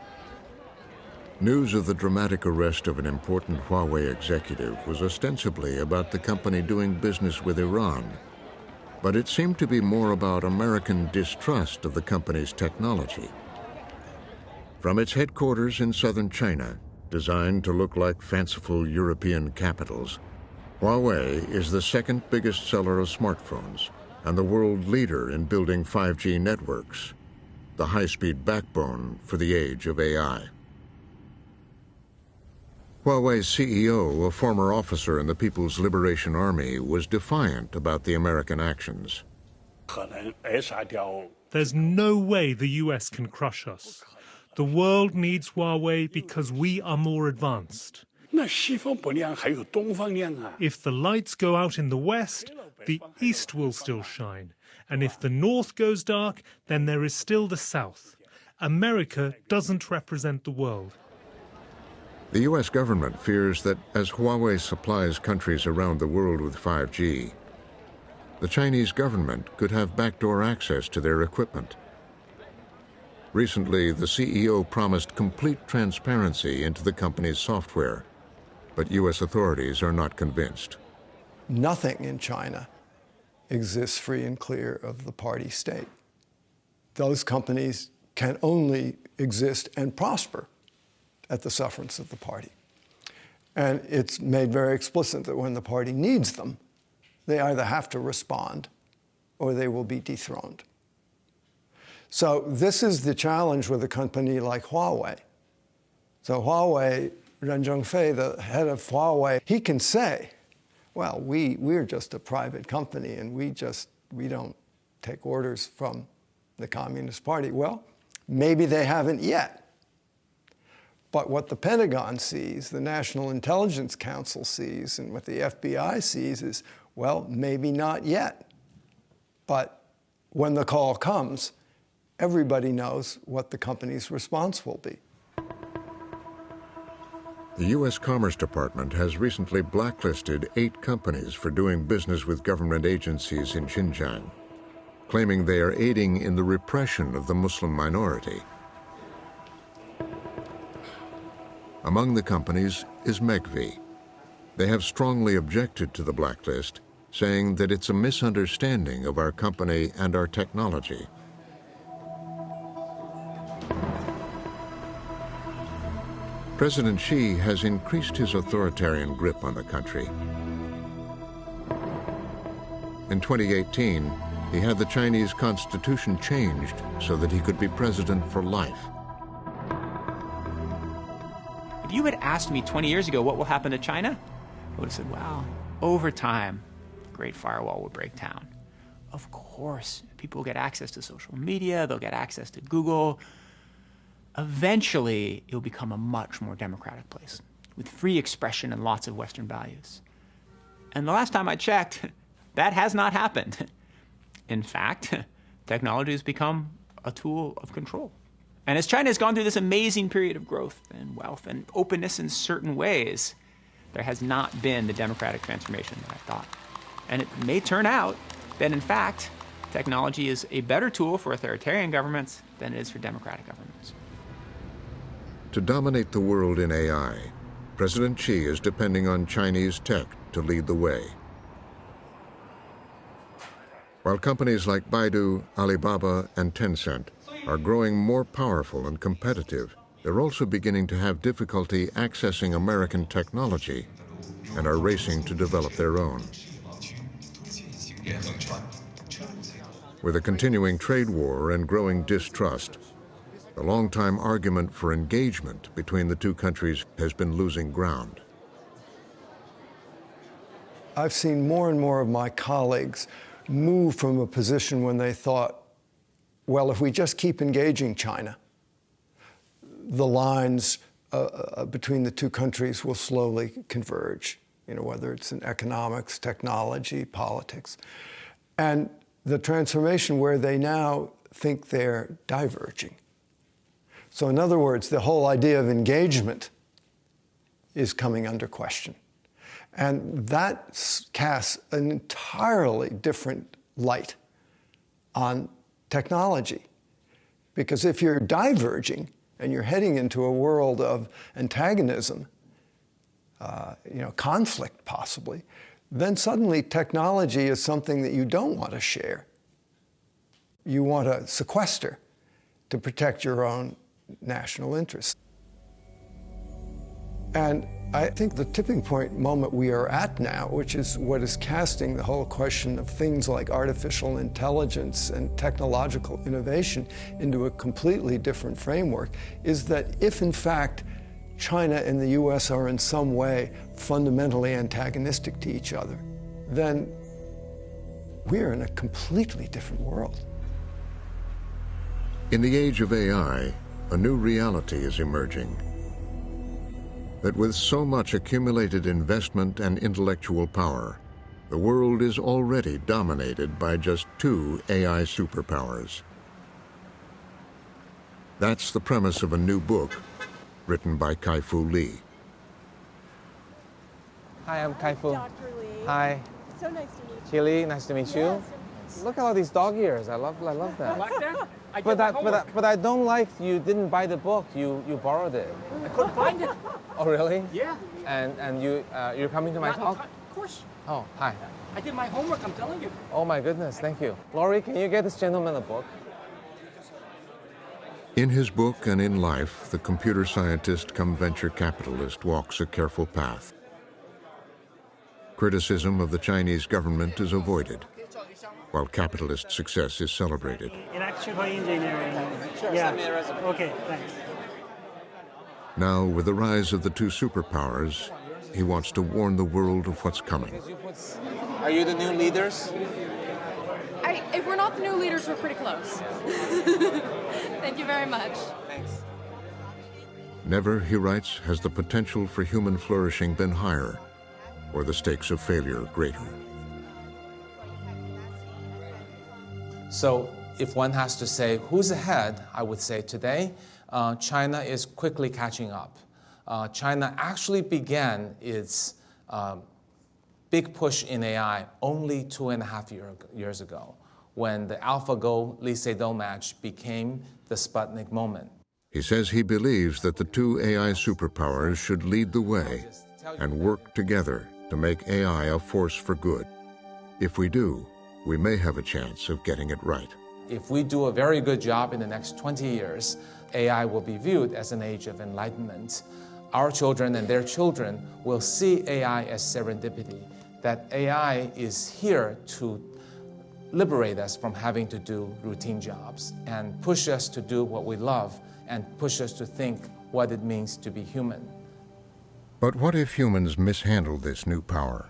News of the dramatic arrest of an important Huawei executive was ostensibly about the company doing business with Iran. But it seemed to be more about American distrust of the company's technology. From its headquarters in southern China, designed to look like fanciful European capitals, Huawei is the second biggest seller of smartphones and the world leader in building 5G networks, the high-speed backbone for the age of AI. Huawei's CEO, a former officer in the People's Liberation Army, was defiant about the American actions. There's no way the US can crush us. The world needs Huawei because we are more advanced. If the lights go out in the West, the East will still shine. And if the North goes dark, then there is still the South. America doesn't represent the world. The U.S. government fears that as Huawei supplies countries around the world with 5G, the Chinese government could have backdoor access to their equipment. Recently, the CEO promised complete transparency into the company's software, but U.S. authorities are not convinced. Nothing in China exists free and clear of the party state. Those companies can only exist and prosper at the sufferance of the party. And it's made very explicit that when the party needs them, they either have to respond or they will be dethroned. So this is the challenge with a company like Huawei. So Huawei, Ren Zhengfei, the head of Huawei, he can say, well, we're just a private company and we don't take orders from the Communist Party. Well, maybe they haven't yet. But what the Pentagon sees, the National Intelligence Council sees, and what the FBI sees is, well, maybe not yet. But when the call comes, everybody knows what the company's response will be. The U.S. Commerce Department has recently blacklisted 8 companies for doing business with government agencies in Xinjiang, claiming they are aiding in the repression of the Muslim minority. Among the companies is Megvii. They have strongly objected to the blacklist, saying that it's a misunderstanding of our company and our technology. President Xi has increased his authoritarian grip on the country. In 2018, he had the Chinese constitution changed so that he could be president for life. If you had asked me 20 years ago what will happen to China, I would have said, well, over time, the Great Firewall will break down. Of course, people will get access to social media, they'll get access to Google. Eventually, it will become a much more democratic place with free expression and lots of Western values. And the last time I checked, that has not happened. In fact, technology has become a tool of control. And as China has gone through this amazing period of growth and wealth and openness in certain ways, there has not been the democratic transformation that I thought. And it may turn out that, in fact, technology is a better tool for authoritarian governments than it is for democratic governments. To dominate the world in AI, President Xi is depending on Chinese tech to lead the way. While companies like Baidu, Alibaba, and Tencent are growing more powerful and competitive, they're also beginning to have difficulty accessing American technology and are racing to develop their own. With a continuing trade war and growing distrust, the long-time argument for engagement between the two countries has been losing ground. I've seen more and more of my colleagues move from a position when they thought, well, if we just keep engaging China, the lines between the two countries will slowly converge, whether it's in economics, technology, politics. And the transformation where they now think they're diverging. So in other words, the whole idea of engagement is coming under question. And that casts an entirely different light on technology. Because if you're diverging and you're heading into a world of antagonism, conflict possibly, then suddenly technology is something that you don't want to share. You want to sequester to protect your own national interests. And I think the tipping point moment we are at now, which is what is casting the whole question of things like artificial intelligence and technological innovation into a completely different framework, is that if in fact China and the US are in some way fundamentally antagonistic to each other, then we're in a completely different world. In the age of AI, a new reality is emerging. That with so much accumulated investment and intellectual power, the world is already dominated by just 2 AI superpowers. That's the premise of a new book written by Kai-Fu Lee. Hi, I'm Kai-Fu. Dr. Lee. Hi. So nice to meet you. Chili, nice to meet you. Look at all these dog ears. I love them. You like that? But I don't like you didn't buy the book. You borrowed it. I couldn't find it. Oh, really? Yeah. And you're coming to my talk? Of course. Oh, hi. I did my homework, I'm telling you. Oh my goodness, thank you. Laurie, can you get this gentleman a book? In his book and in life, the computer scientist come venture capitalist walks a careful path. Criticism of the Chinese government is avoided, while capitalist success is celebrated. Electrical engineering. Sure, yeah. send me a resume. Okay, thanks. Now, with the rise of the 2 superpowers, he wants to warn the world of what's coming. Are you the new leaders? If we're not the new leaders, we're pretty close. Thank you very much. Thanks. Never, he writes, has the potential for human flourishing been higher, or the stakes of failure greater. So if one has to say who's ahead, I would say today, China is quickly catching up. China actually began its big push in AI only 2.5 years ago, when the AlphaGo Lee Sedol match became the Sputnik moment. He says he believes that the 2 AI superpowers should lead the way and work together to make AI a force for good. If we do, we may have a chance of getting it right. If we do a very good job in the next 20 years, AI will be viewed as an age of enlightenment. Our children and their children will see AI as serendipity, that AI is here to liberate us from having to do routine jobs and push us to do what we love and push us to think what it means to be human. But what if humans mishandle this new power?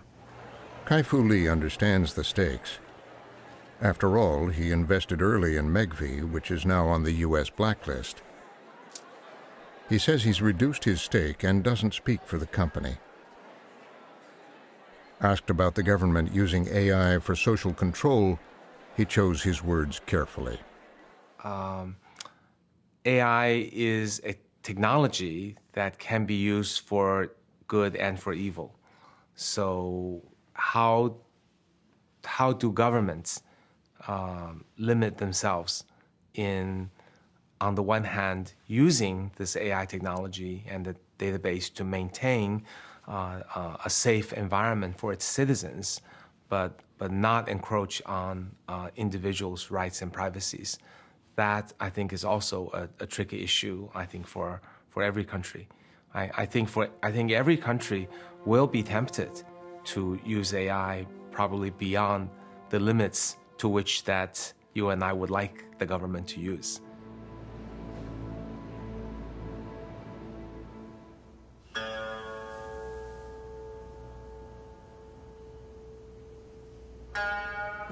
Kai-Fu Lee understands the stakes. After all, he invested early in Megvii, which is now on the US blacklist. He says he's reduced his stake and doesn't speak for the company. Asked about the government using AI for social control, he chose his words carefully. AI is a technology that can be used for good and for evil. So how do governments limit themselves in, on the one hand, using this AI technology and the database to maintain a safe environment for its citizens, but not encroach on individuals' rights and privacies? That, I think, is also a tricky issue, I think, for every country. I think every country will be tempted to use AI probably beyond the limits to which that you and I would like the government to use.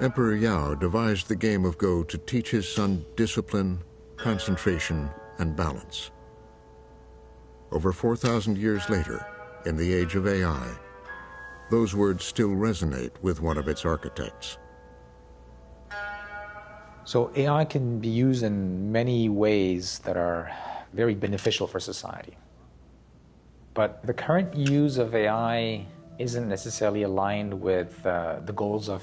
Emperor Yao devised the game of Go to teach his son discipline, concentration, and balance. Over 4,000 years later, in the age of AI, those words still resonate with one of its architects. So AI can be used in many ways that are very beneficial for society. But the current use of AI isn't necessarily aligned with the goals of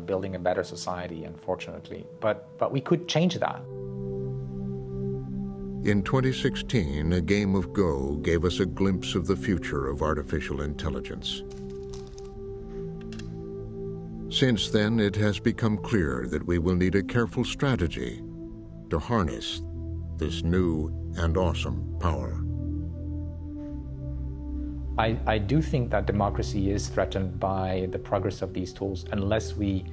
building a better society, unfortunately. But we could change that. In 2016, a game of Go gave us a glimpse of the future of artificial intelligence. Since then, it has become clear that we will need a careful strategy to harness this new and awesome power. I do think that democracy is threatened by the progress of these tools unless we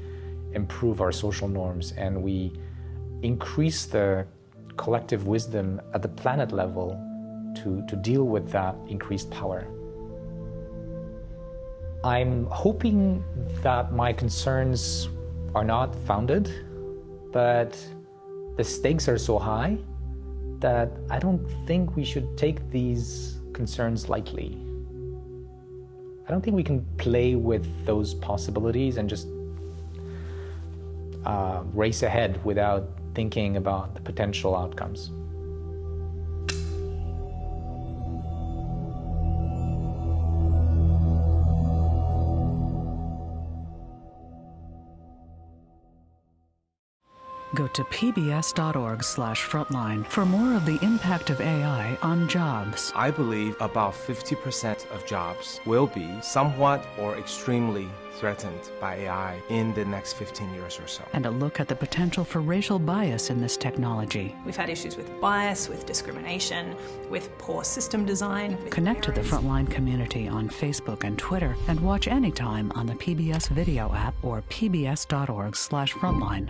improve our social norms and we increase the collective wisdom at the planet level to deal with that increased power. I'm hoping that my concerns are not founded, but the stakes are so high that I don't think we should take these concerns lightly. I don't think we can play with those possibilities and just race ahead without thinking about the potential outcomes. Go to pbs.org/frontline for more of the impact of AI on jobs. I believe about 50% of jobs will be somewhat or extremely threatened by AI in the next 15 years or so. And a look at the potential for racial bias in this technology. We've had issues with bias, with discrimination, with poor system design. Connect to the Frontline community on Facebook and Twitter and watch anytime on the PBS video app or pbs.org/frontline.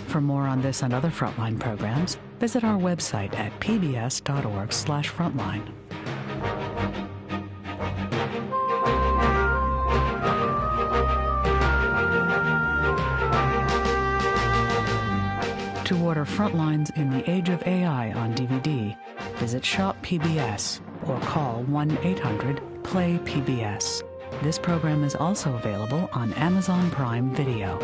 For more on this and other Frontline programs, visit our website at pbs.org/frontline. To order Frontlines in the Age of AI on DVD, visit Shop PBS or call 1-800-PLAY-PBS. This program is also available on Amazon Prime Video.